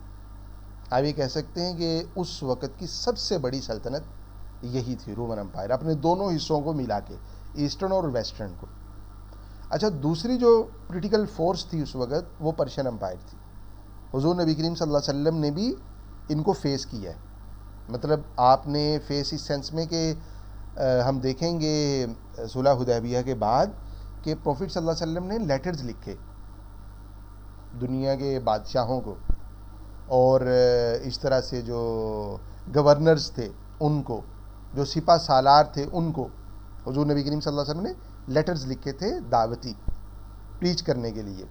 آپ یہ کہہ سکتے ہیں کہ اس وقت کی سب سے بڑی سلطنت یہی تھی، رومن امپائر، اپنے دونوں حصوں کو ملا کے، ایسٹرن اور ویسٹرن کو. اچھا، دوسری جو پولیٹیکل فورس تھی اس وقت وہ پرشین امپائر تھی. حضور نبی کریم صلی اللہ علیہ وسلم نے بھی ان کو فیس کیا ہے. مطلب آپ نے فیس اس سینس میں کہ ہم دیکھیں گے صلح حدیبیہ کے بعد کہ پروفٹ صلی اللہ علیہ وسلم نے لیٹرز لکھے دنیا کے بادشاہوں کو، اور اس طرح سے جو گورنرز تھے ان کو، جو سپہ سالار تھے ان کو، حضور نبی کریم صلی اللہ علیہ وسلم نے لیٹرز لکھے تھے دعوتی پریچ کرنے کے لیے.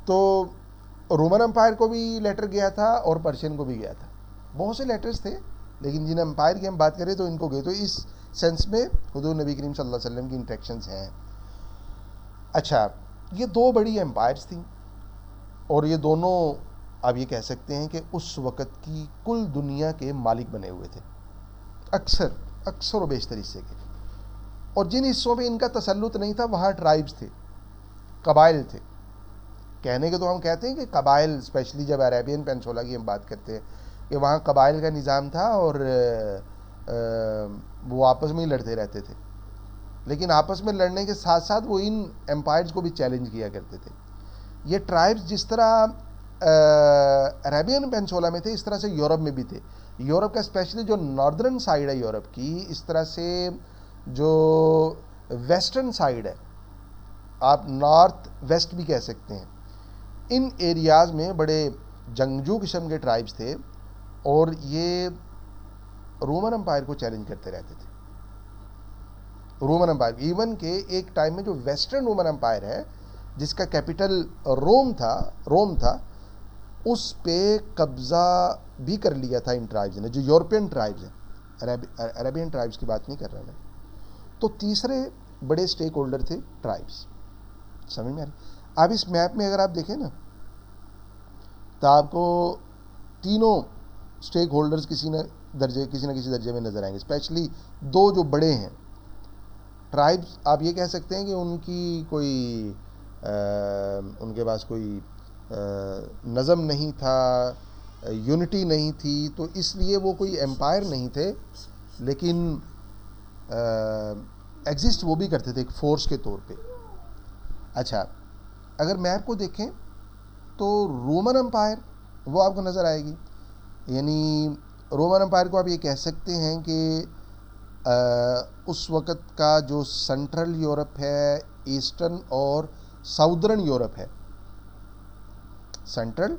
تو رومن امپائر کو بھی لیٹر گیا تھا اور پرشین کو بھی گیا تھا. بہت سے لیٹرز تھے، لیکن جن امپائر کی ہم بات کریں تو ان کو گئے. تو اس سینس میں حضور نبی کریم صلی اللہ علیہ وسلم کی انٹریکشنز ہیں. اچھا، یہ دو بڑی امپائرز تھیں، اور یہ دونوں آپ یہ کہہ سکتے ہیں کہ اس وقت کی کل دنیا کے مالک بنے ہوئے تھے، اکثر و بیشتر حصے کے. اور جن حصوں پہ ان کا تسلط نہیں تھا وہاں ٹرائبز تھے، قبائل تھے. کہنے کے تو ہم کہتے ہیں کہ قبائل، اسپیشلی جب عربین پینسولا کی ہم بات کرتے ہیں، کہ وہاں قبائل کا نظام تھا اور وہ آپس میں ہی لڑتے رہتے تھے. لیکن آپس میں لڑنے کے ساتھ ساتھ وہ ان امپائرز کو بھی چیلنج کیا کرتے تھے. یہ ٹرائبز جس طرح عربین پینسولا میں تھے، اس طرح سے یورپ میں بھی تھے. یورپ کا اسپیشلی جو ناردرن سائڈ ہے یورپ کی، اس طرح سے جو ویسٹرن سائڈ ہے، آپ نارتھ ویسٹ بھی کہہ سکتے ہیں، ان ایریاز میں بڑے جنگجو قسم کے ٹرائبز تھے، اور یہ رومن امپائر کو چیلنج کرتے رہتے تھے. رومن امپائر ایون کہ ایک ٹائم میں جو ویسٹرن رومن امپائر ہے، جس کا کیپٹل روم تھا، اس پہ قبضہ بھی کر لیا تھا ان ٹرائبز نے، جو یورپین ٹرائبز ہیں، عربین ٹرائبز کی بات نہیں کر رہا میں. تو تیسرے بڑے اسٹیک ہولڈر تھے ٹرائبز. سمجھ میں آ رہی؟ اب اس میپ میں اگر آپ دیکھیں نا تو آپ کو تینوں اسٹیک ہولڈرز کسی نہ کسی درجے میں نظر آئیں گے. اسپیشلی دو جو بڑے ہیں ٹرائبز، آپ یہ کہہ سکتے ہیں کہ ان کی کوئی ان کے پاس کوئی نظم نہیں تھا، یونٹی نہیں تھی، تو اس لیے وہ کوئی امپائر نہیں تھے، لیکن ایگزسٹ وہ بھی کرتے تھے ایک فورس کے طور پہ. اچھا، اگر میپ کو دیکھیں تو رومن امپائر وہ آپ کو نظر آئے گی. یعنی رومن امپائر کو آپ یہ کہہ سکتے ہیں کہ اس وقت کا جو سنٹرل یورپ ہے، ایسٹرن اور ساؤدرن یورپ ہے، سنٹرل،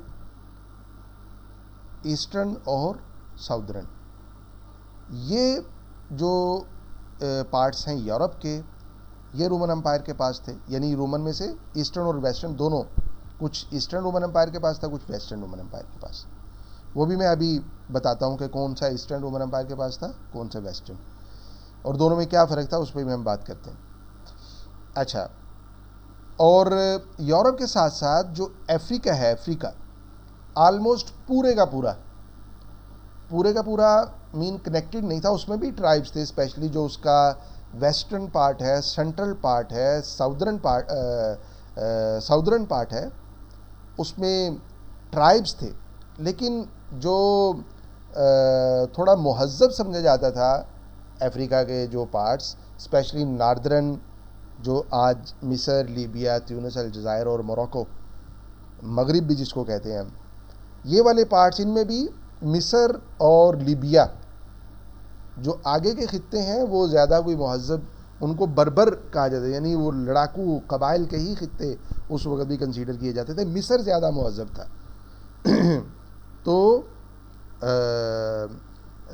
ایسٹرن اور ساؤدرن، یہ جو پارٹس ہیں یورپ کے، یہ رومن امپائر کے پاس تھے. یعنی رومن میں سے ایسٹرن اور ویسٹرن دونوں، کچھ ایسٹرن رومن امپائر کے پاس تھا، کچھ ویسٹرن رومن امپائر کے پاس. وہ بھی میں ابھی بتاتا ہوں کہ کون سا ایسٹرن رومن امپائر کے پاس تھا، کون سا ویسٹرن، اور دونوں میں کیا فرق تھا، اس پہ بھی ہم بات کرتے ہیں. اچھا، اور یورپ کے ساتھ ساتھ جو افریقہ ہے، افریقہ آلموسٹ پورے کا پورا مین کنیکٹڈ نہیں تھا. اس میں بھی ٹرائبز تھے، اسپیشلی جو اس کا ویسٹرن پارٹ ہے، سینٹرل پارٹ ہے، ساؤدرن پارٹ ہے، اس میں ٹرائبز تھے. لیکن جو تھوڑا مہذب سمجھا جاتا تھا افریقہ کے جو پارٹس، اسپیشلی ناردرن، جو آج مصر، لیبیا، تیونس، الجزائر اور موروکو، مغرب بھی جس کو کہتے ہیں ہم، یہ والے پارٹس، ان میں بھی مصر اور لیبیا جو آگے کے خطے ہیں وہ زیادہ کوئی مہذب، ان کو بربر کہا جاتا ہے، یعنی وہ لڑاکو قبائل کے ہی خطے اس وقت بھی کنسیڈر کیے جاتے تھے. مصر زیادہ مہذب تھا. تو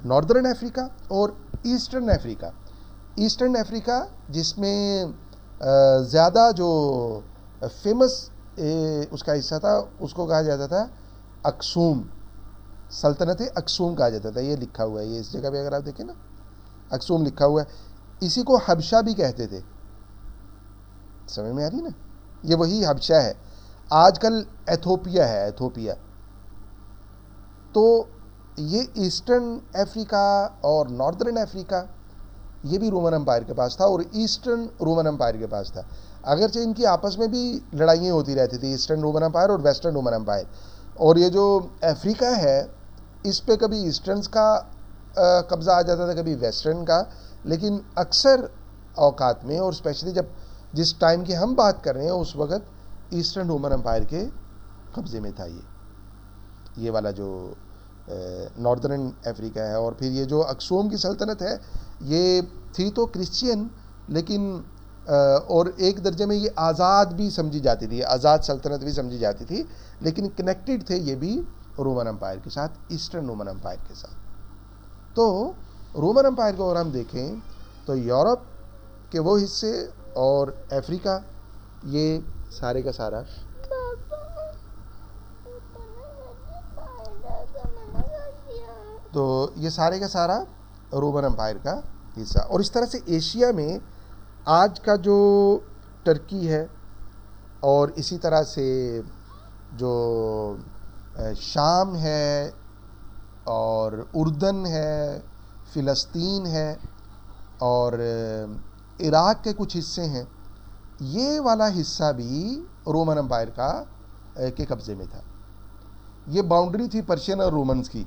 ناردرن افریقہ اور ایسٹرن افریقہ، ایسٹرن افریقہ جس میں زیادہ جو فیمس اس کا حصہ تھا اس کو کہا جاتا تھا اکسوم، سلطنت اکسوم کہا جاتا تھا. یہ لکھا ہوا ہے، یہ اس جگہ پہ اگر آپ دیکھیں نا اکسوم لکھا ہوا ہے. اسی کو حبشہ بھی کہتے تھے. سمجھ میں آ رہی نا؟ یہ وہی حبشہ ہے، آج کل ایتھوپیا ہے، ایتھوپیا. تو یہ ایسٹرن افریقہ اور ناردرن افریقہ یہ بھی رومن امپائر کے پاس تھا اور ایسٹرن رومن امپائر کے پاس تھا. اگرچہ ان کی آپس میں بھی لڑائیاں ہوتی رہتی تھی، ایسٹرن رومن امپائر اور ویسٹرن رومن امپائر. اور یہ جو افریقہ ہے اس پہ کبھی ایسٹرنز کا قبضہ آ جاتا تھا، کبھی ویسٹرن کا. لیکن اکثر اوقات میں، اور اسپیشلی جس ٹائم کی ہم بات کر رہے ہیں اس وقت ایسٹرن رومن امپائر کے قبضے میں تھا یہ والا جو ناردرن افریقہ ہے. اور پھر یہ جو اکسوم کی سلطنت ہے یہ تھی تو کرسچین، لیکن اور ایک درجے میں یہ آزاد بھی سمجھی جاتی تھی، آزاد سلطنت بھی سمجھی جاتی تھی، لیکن کنیکٹڈ تھے یہ بھی رومن امپائر کے ساتھ، ایسٹرن رومن امپائر کے ساتھ. تو رومن امپائر کو اگر ہم دیکھیں تو یورپ کے وہ حصے اور افریقہ یہ سارے کا سارا رومن امپائر کا حصہ. اور اس طرح سے ایشیا میں آج کا جو ٹرکی ہے اور اسی طرح سے جو شام ہے اور اردن ہے، فلسطین ہے اور عراق کے کچھ حصے ہیں، یہ والا حصہ بھی رومن امپائر کے قبضے میں تھا. یہ باؤنڈری تھی پرشین اور رومنز کی،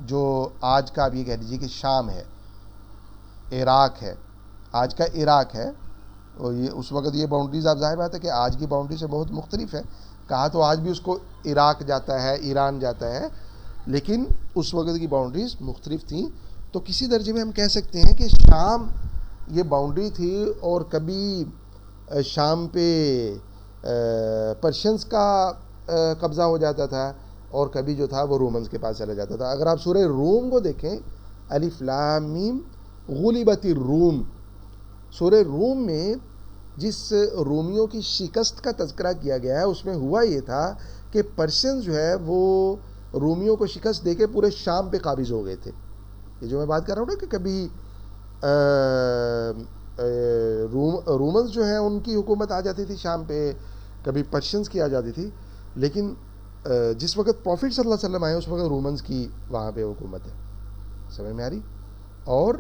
جو آج کا آپ یہ کہہ لیجیے کہ شام ہے، عراق ہے، آج کا عراق ہے. اور یہ اس وقت یہ باؤنڈریز آپ ظاہر بات ہے کہ آج کی باؤنڈری سے بہت مختلف ہے. کہا تو آج بھی اس کو عراق جاتا ہے، ایران جاتا ہے، لیکن اس وقت کی باؤنڈریز مختلف تھیں. تو کسی درجے میں ہم کہہ سکتے ہیں کہ شام یہ باؤنڈری تھی، اور کبھی شام پہ پرشینز کا قبضہ ہو جاتا تھا اور کبھی جو تھا وہ رومنز کے پاس چلا جاتا تھا. اگر آپ سورہ روم کو دیکھیں، الف لام میم غلبت الروم، سورہ روم میں جس رومیوں کی شکست کا تذکرہ کیا گیا ہے اس میں ہوا یہ تھا کہ پرشینز جو ہے وہ رومیوں کو شکست دے کے پورے شام پہ قابض ہو گئے تھے. یہ جو میں بات کر رہا ہوں نا کہ کبھی رومنز جو ہیں ان کی حکومت آ جاتی تھی شام پہ، کبھی پرشینز کی آ جاتی تھی. لیکن جس وقت پروفٹ صلی اللہ علیہ وسلم آئے اس وقت رومنز کی وہاں پہ حکومت ہے. سمجھ میں آ رہی؟ اور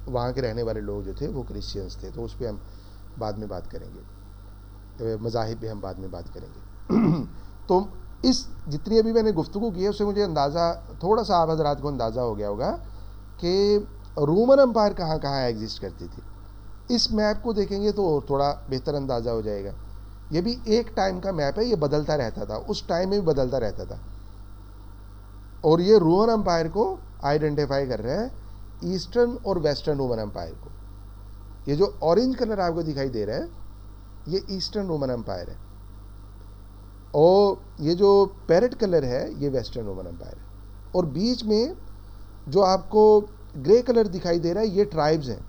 وہاں کے رہنے والے لوگ جو تھے وہ کرسچینز تھے. تو اس پہ ہم بعد میں بات کریں گے، مذاہب پہ ہم بعد میں بات کریں گے. تو اس جتنی ابھی میں نے گفتگو کی ہے اس سے مجھے اندازہ تھوڑا سا آپ حضرات کو اندازہ ہو گیا ہوگا کہ رومن امپائر کہاں کہاں ایگزسٹ کرتی تھی. اس میپ کو دیکھیں گے تو تھوڑا بہتر اندازہ ہو جائے گا. یہ بھی ایک ٹائم کا میپ ہے، یہ بدلتا رہتا تھا، اس ٹائم میں بھی بدلتا رہتا تھا. اور یہ رومن امپائر کو آئیڈینٹیفائی کر رہا ہے، ایسٹرن اور ویسٹرن رومن امپائر کو. یہ جو اورنج کلر آپ کو دکھائی دے رہا ہے یہ ایسٹرن رومن امپائر ہے، اور یہ جو پیرٹ کلر ہے یہ ویسٹرن رومن امپائر ہے. اور بیچ میں جو آپ کو گرے کلر دکھائی دے رہا ہے یہ ٹرائبز ہیں.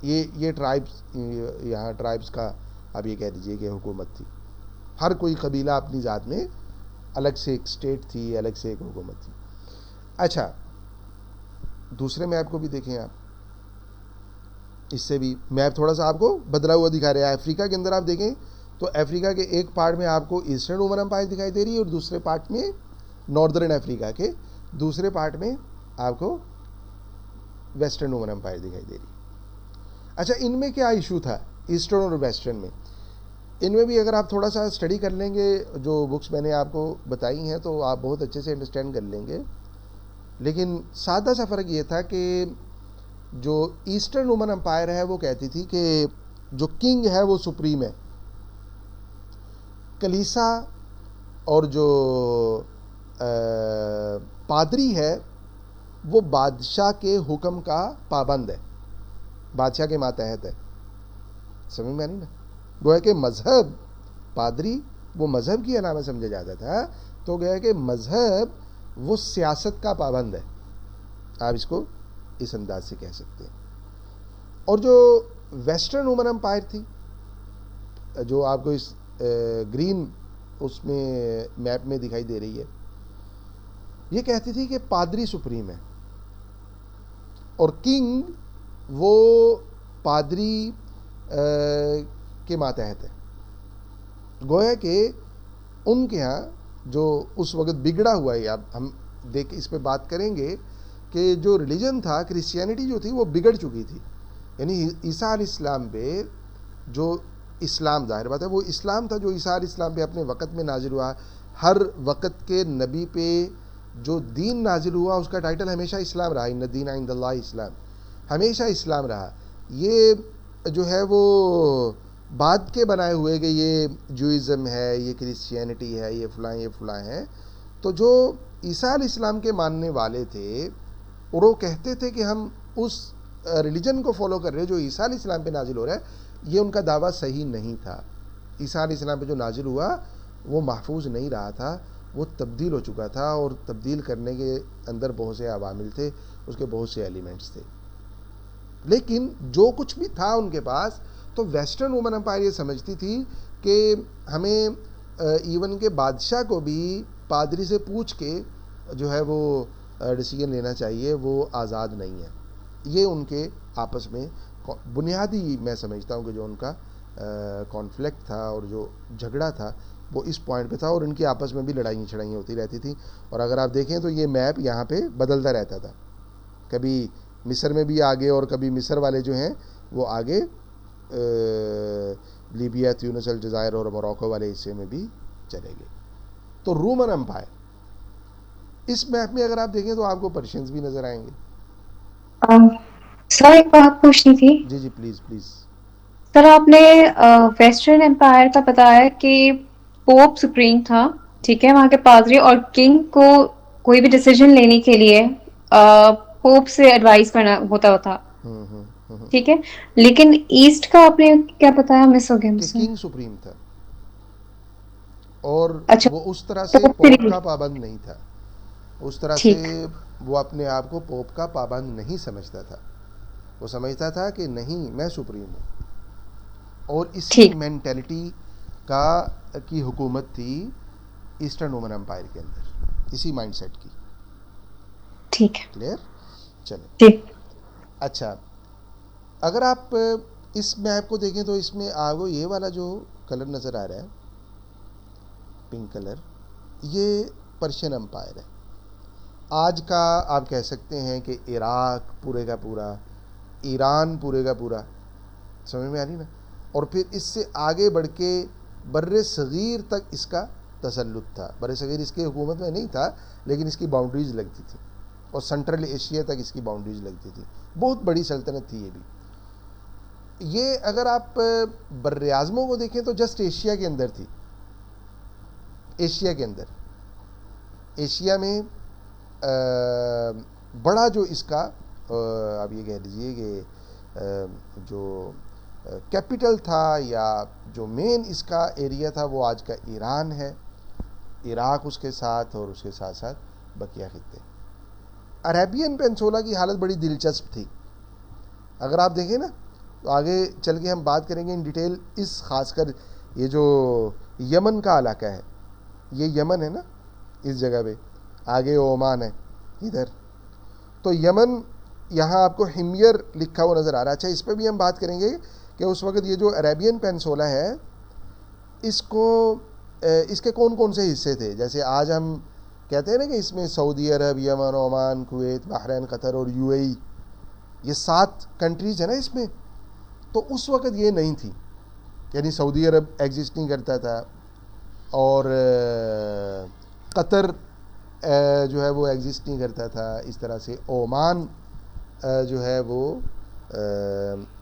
یہ ٹرائبز، یہاں ٹرائبز کا آپ یہ کہہ دیجئے کہ حکومت تھی. ہر کوئی قبیلہ اپنی ذات میں الگ سے ایک اسٹیٹ تھی، الگ سے ایک حکومت تھی. اچھا، دوسرے میپ کو بھی دیکھیں آپ. اس سے بھی میپ تھوڑا سا آپ کو بدلا ہوا دکھا رہا ہے. افریقہ کے اندر آپ دیکھیں تو افریقہ کے ایک پارٹ میں آپ کو ایسٹرن رومن امپائر دکھائی دے رہی ہے، اور دوسرے پارٹ میں ناردرن افریقہ کے دوسرے پارٹ میں آپ کو ویسٹرن رومن امپائر دکھائی دے رہی ہے. اچھا، ان میں کیا ایشو تھا ایسٹرن اور ویسٹرن میں؟ ان میں بھی اگر آپ تھوڑا سا اسٹڈی کر لیں گے، جو بکس میں نے آپ کو بتائی ہیں، تو آپ بہت اچھے سے انڈرسٹینڈ کر لیں گے. لیکن سادہ سا فرق یہ تھا کہ جو ایسٹرن رومن امپائر ہے وہ کہتی تھی کہ جو کنگ ہے وہ سپریم ہے، کلیسا اور جو پادری ہے وہ بادشاہ کے حکم کا پابند ہے، بادشاہ کے ماتحت ہے. سمجھ میں نہیں نا؟ گویا کہ مذہب، پادری وہ مذہب کی علامت سمجھا جاتا تھا، تو گویا کہ مذہب وہ سیاست کا پابند ہے. آپ اس کو اس انداز سے کہہ سکتے ہیں. اور جو ویسٹرن رومن امپائر تھی جو آپ کو اس گرین اس میں میپ میں دکھائی دے رہی ہے، یہ کہتی تھی کہ پادری سپریم ہے اور کنگ وہ پادری کے ماتحت ہے. گویا کہ ان کے ہاں جو اس وقت بگڑا ہوا ہے، اب ہم دیکھ اس پہ بات کریں گے کہ جو ریلیجن تھا کرسچینٹی جو تھی وہ بگڑ چکی تھی. یعنی عیسیٰ علیہ السلام پہ جو اسلام، ظاہر بات ہے وہ اسلام تھا جو عیسیٰ علیہ السلام پہ اپنے وقت میں نازل ہوا. ہر وقت کے نبی پہ جو دین نازل ہوا اس کا ٹائٹل ہمیشہ اسلام رہا. ان الدین عند اللہ اسلام، ہمیشہ اسلام رہا. یہ جو ہے وہ بعد کے بنائے ہوئے کہ یہ جوئزم ہے، یہ کرسچینٹی ہے، یہ فلاں ہیں. تو جو عیسیٰ علیہ السلام کے ماننے والے تھے اور وہ کہتے تھے کہ ہم اس ریلیجن کو فالو کر رہے ہیں جو عیسیٰ علیہ السلام پہ نازل ہو رہا ہے، یہ ان کا دعویٰ صحیح نہیں تھا. عیسیٰ علیہ السلام پہ جو نازل ہوا وہ محفوظ نہیں رہا تھا، وہ تبدیل ہو چکا تھا، اور تبدیل کرنے کے اندر بہت سے عوامل تھے، اس کے بہت سے ایلیمنٹس تھے. لیکن جو کچھ بھی تھا ان کے پاس، تو ویسٹرن رومن امپائر یہ سمجھتی تھی کہ ہمیں ایون کے بادشاہ کو بھی پادری سے پوچھ کے جو ہے وہ ڈیسیجن لینا چاہیے، وہ آزاد نہیں ہے. یہ ان کے آپس میں بنیادی میں سمجھتا ہوں کہ جو ان کا کانفلکٹ تھا اور جو جھگڑا تھا وہ اس پوائنٹ پہ تھا، اور ان کی آپس میں بھی لڑائیں چھڑائیں ہوتی رہتی تھی. اور اگر آپ دیکھیں تو یہ میپ یہاں پہ بدلتا رہتا تھا، کبھی مصر میں بھی آگے اور کبھی مصر والے جو ہیں وہ آگے لیبیا، تیونس، الجزائر اور موراکو والے حصے میں بھی چلے گئے. تو رومن امپائر اس میپ میں اگر آپ دیکھیں تو آپ کو پرشینز بھی نظر آئیں گے. سر ایک بات پوچھنی تھی. جی جی پلیز پلیز. سر آپ نے ویسٹرن امپائر کا بتایا کہ پوپ سپریم تھا، ٹھیک ہے، وہاں کے پادری، اور کنگ کو کوئی بھی ڈیسیجن لینے کے لیے پوپ سے ایڈوائز کرنا ہوتا تھا، ٹھیک ہے. لیکن ایسٹ کا آپ نے کیا بتایا؟ مس ہو گیا مجھ کہ سے. کنگ سپریم تھا اور اچھا، وہ اس طرح سے پوپ پوپ کا پابند نہیں تھا، اس طرح سے ٹھیک. وہ اپنے آپ کو پوپ کا پابند نہیں سمجھتا تھا. وہ سمجھتا تھا کہ نہیں، میں سپریم ہوں. اور اسی ٹھیک مینٹیلٹی کی حکومت تھی ایسٹرن رومن امپائر کے اندر، اسی مائنڈ سیٹ کی. ٹھیک ہے. کلیئر؟ چلیں. ٹھیک. اچھا، اگر آپ اس میپ کو دیکھیں تو اس میں آپ کو یہ والا جو کلر نظر آ رہا ہے، پنک کلر، یہ پرشین امپائر ہے. آج کا آپ کہہ سکتے ہیں کہ عراق پورے کا پورا، ایران پورے کا پورا، سمجھ میں آ رہی نا. اور پھر اس سے آگے بڑھ کے بر صغیر تک اس کا تسلط تھا. بر صغیر اس کی حکومت میں نہیں تھا لیکن اس کی باؤنڈریز لگتی تھی، اور سنٹرل ایشیا تک اس کی باؤنڈریز لگتی تھی. بہت بڑی سلطنت تھی یہ بھی. یہ اگر آپ بر اعظموں کو دیکھیں تو جسٹ ایشیا کے اندر تھی. ایشیا کے اندر، ایشیا میں بڑا جو اس کا آپ یہ کہہ لیجئے کہ جو کیپٹل تھا یا جو مین اس کا ایریا تھا وہ آج کا ایران ہے، عراق اس کے ساتھ، اور اس کے ساتھ ساتھ بقیہ خطے. عربین پینسولا کی حالت بڑی دلچسپ تھی. اگر آپ دیکھیں نا تو آگے چل کے ہم بات کریں گے ان ڈیٹیل. اس خاص کر یہ جو یمن کا علاقہ ہے، یہ یمن ہے نا اس جگہ پہ، آگے عمان ہے ادھر. تو یمن یہاں آپ کو ہمیر لکھا ہوا نظر آ رہا ہے. اچھا، اس پہ بھی ہم بات کریں گے کہ اس وقت یہ جو عربین پینسولا ہے اس کو اس کے کون کون سے حصے تھے. جیسے آج ہم کہتے ہیں نا کہ اس میں سعودی عرب، یمن، عمان، کویت، بحرین، قطر اور یو اے ای، یہ 7 کنٹریز ہیں نا اس میں. تو اس وقت یہ نہیں تھی، یعنی سعودی عرب ایگزسٹ نہیں کرتا تھا، اور قطر جو ہے وہ ایگزسٹ نہیں کرتا تھا اس طرح سے. عمان جو ہے وہ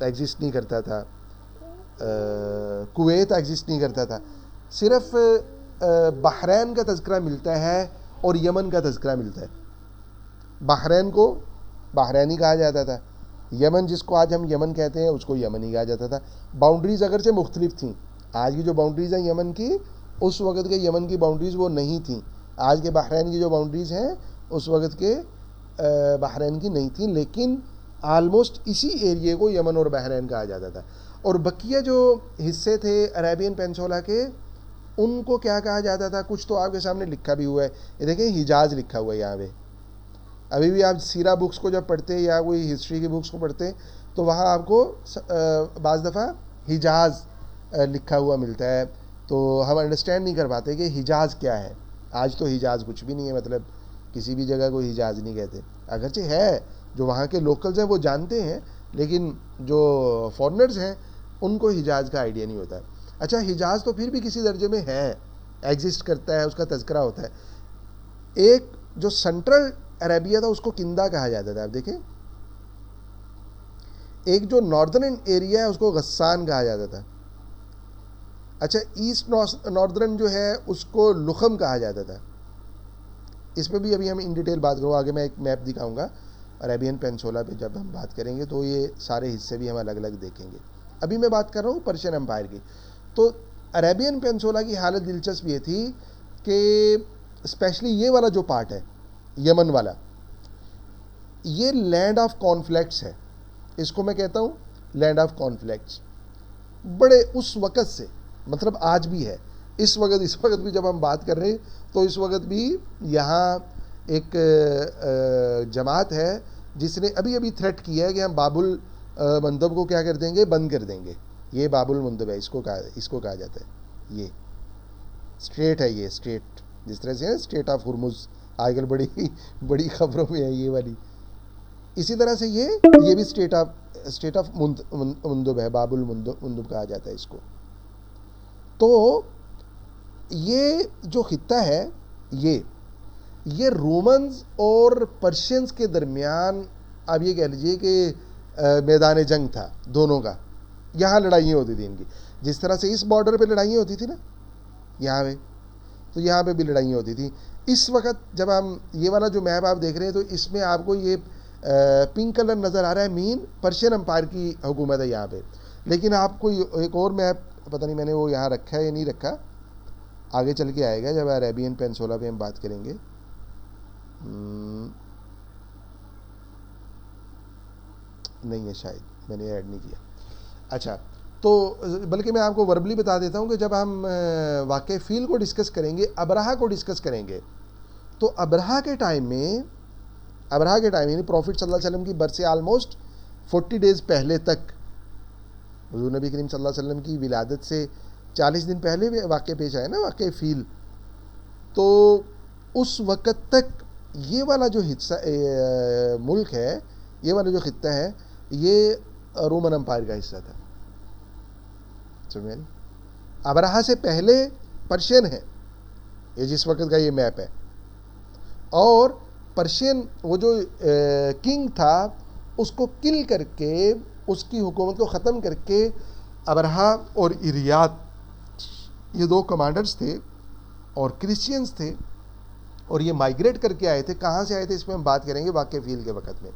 ایگزسٹ نہیں کرتا تھا، کویت ایگزسٹ نہیں کرتا تھا. صرف بحرین کا تذکرہ ملتا ہے اور یمن کا تذکرہ ملتا ہے. بحرین کو بحرینی کہا جاتا تھا، یمن جس کو آج ہم یمن کہتے ہیں اس کو یمنی کہا جاتا تھا. باؤنڈریز اگرچہ مختلف تھیں، آج کی جو باؤنڈریز ہیں یمن کی، اس وقت کے یمن کی باؤنڈریز وہ نہیں تھیں. آج کے بحرین کی جو باؤنڈریز ہیں اس وقت کے بحرین کی نہیں تھیں. لیکن آلموسٹ اسی ایریے کو یمن اور بحرین کہا جاتا تھا. اور بقیہ جو حصے تھے عربین پینسولا کے ان کو کیا کہا جاتا تھا؟ کچھ تو آپ کے سامنے لکھا بھی ہوا ہے, یہ دیکھیں حجاز لکھا ہوا ہے یہاں پہ. ابھی بھی آپ سیرہ بکس کو جب پڑھتے ہیں یا کوئی ہسٹری کی بکس کو پڑھتے ہیں تو وہاں آپ کو بعض دفعہ حجاز لکھا ہوا ملتا ہے, تو ہم انڈرسٹینڈ نہیں کر پاتے کہ حجاز کیا ہے. آج تو حجاز کچھ بھی نہیں ہے, مطلب کسی بھی جگہ کو حجاز نہیں کہتے, اگرچہ ہے جو وہاں کے لوکلز ہیں وہ جانتے ہیں, لیکن جو فارنرز ہیں ان کو حجاز کا آئیڈیا نہیں ہوتا ہے. اچھا حجاز تو پھر بھی کسی درجے میں ہے, ایگزسٹ کرتا ہے, اس کا تذکرہ ہوتا ہے. ایک جو سینٹرل عربیہ تھا اس کو کندہ کہا جاتا تھا, آپ دیکھیں. ایک جو ناردرن ایریا ہے اس کو غسان کہا جاتا تھا. اچھا ایسٹ ناردرن جو ہے اس کو لخم کہا جاتا تھا. اس پہ بھی ابھی ہم ان ڈیٹیل بات کروں, آگے میں ایک میپ دکھاؤں گا عربین پینسولا پہ جب ہم بات کریں گے تو یہ سارے حصے بھی ہم الگ الگ دیکھیں گے. ابھی میں بات کر رہا ہوں پرشین امپائر کی. تو عربین پینسولا کی حالت دلچسپ یہ تھی کہ اسپیشلی یہ والا جو پارٹ ہے یمن والا, یہ لینڈ آف کانفلکٹس ہے. اس کو میں کہتا ہوں لینڈ آف کانفلکٹس. بڑے اس وقت سے, مطلب آج بھی ہے, اس وقت بھی جب ہم بات کر رہے ہیں تو اس وقت بھی یہاں ایک جماعت ہے جس نے ابھی تھریٹ کیا ہے کہ ہم باب المندب کو کیا کر دیں گے, بند کر دیں گے. یہ باب المندب ہے, اس کو کہا جاتا ہے. یہ اسٹریٹ ہے, یہ اسٹریٹ جس طرح سے ہے اسٹریٹ آف ہرمز آج کل بڑی خبروں میں ہے یہ والی, اسی طرح سے یہ بھی اسٹریٹ آف مندب ہے, باب المندب کہا جاتا ہے اس کو. تو یہ جو خطہ ہے یہ رومنز اور پرشینز کے درمیان آپ یہ کہہ لیجئے کہ میدان جنگ تھا دونوں کا. یہاں لڑائیاں ہوتی تھیں ان کی, جس طرح سے اس بارڈر پہ لڑائیاں ہوتی تھی نا یہاں پہ, تو یہاں پہ بھی لڑائیاں ہوتی تھیں. اس وقت جب ہم یہ والا جو میپ آپ دیکھ رہے ہیں تو اس میں آپ کو یہ پنک کلر نظر آ رہا ہے, مین پرشین امپائر کی حکومت ہے یہاں پہ. لیکن آپ کو ایک اور میپ پتہ نہیں میں نے وہ یہاں رکھا ہے یا نہیں رکھا, آگے چل کے آئے گا جب عربین پینسولا پہ ہم بات کریں گے. نہیں ہے شاید, میں نے ایڈ نہیں کیا. اچھا تو بلکہ میں آپ کو وربلی بتا دیتا ہوں کہ جب ہم واقع فیل کو ڈسکس کریں گے, ابرہا کو ڈسکس کریں گے, تو ابرہا کے ٹائم میں یعنی پروفٹ صلی اللہ علیہ وسلم کی برس سے آلموسٹ 40 ڈیز پہلے تک, حضور نبی کریم صلی اللہ علیہ وسلم کی ولادت سے 40 دن پہلے واقع پیش آیا نا واقع فیل. تو اس وقت تک یہ والا جو حصہ ملک ہے, یہ والا جو خطہ ہے, یہ رومن امپائر کا حصہ تھا. سمجھے؟ ابرہا سے پہلے پرشین ہے, یہ جس وقت کا یہ میپ ہے. اور پرشین وہ جو کنگ تھا اس کو کل کر کے, اس کی حکومت کو ختم کر کے, ابرہا اور ایریات یہ دو کمانڈرز تھے اور کرسچینز تھے, اور یہ مائگریٹ کر کے آئے تھے. کہاں سے آئے تھے اس میں ہم بات کریں گے واقع فیل کے وقت میں.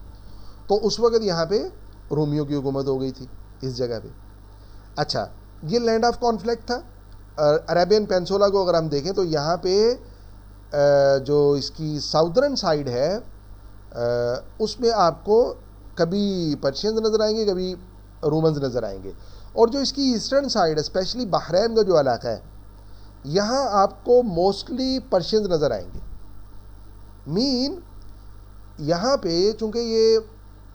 تو اس وقت یہاں پہ رومیوں کی حکومت ہو گئی تھی اس جگہ پہ. اچھا یہ لینڈ آف کانفلکٹ تھا. عربین پینسولا کو اگر ہم دیکھیں تو یہاں پہ جو اس کی ساؤدرن سائڈ ہے اس میں آپ کو کبھی پرشینز نظر آئیں گے, کبھی رومنز نظر آئیں گے. اور جو اس کی ایسٹرن سائڈ ہے, اسپیشلی بحرین کا جو علاقہ ہے, یہاں آپ کو موسٹلی پرشینز نظر آئیں گے. مین یہاں پہ چونکہ یہ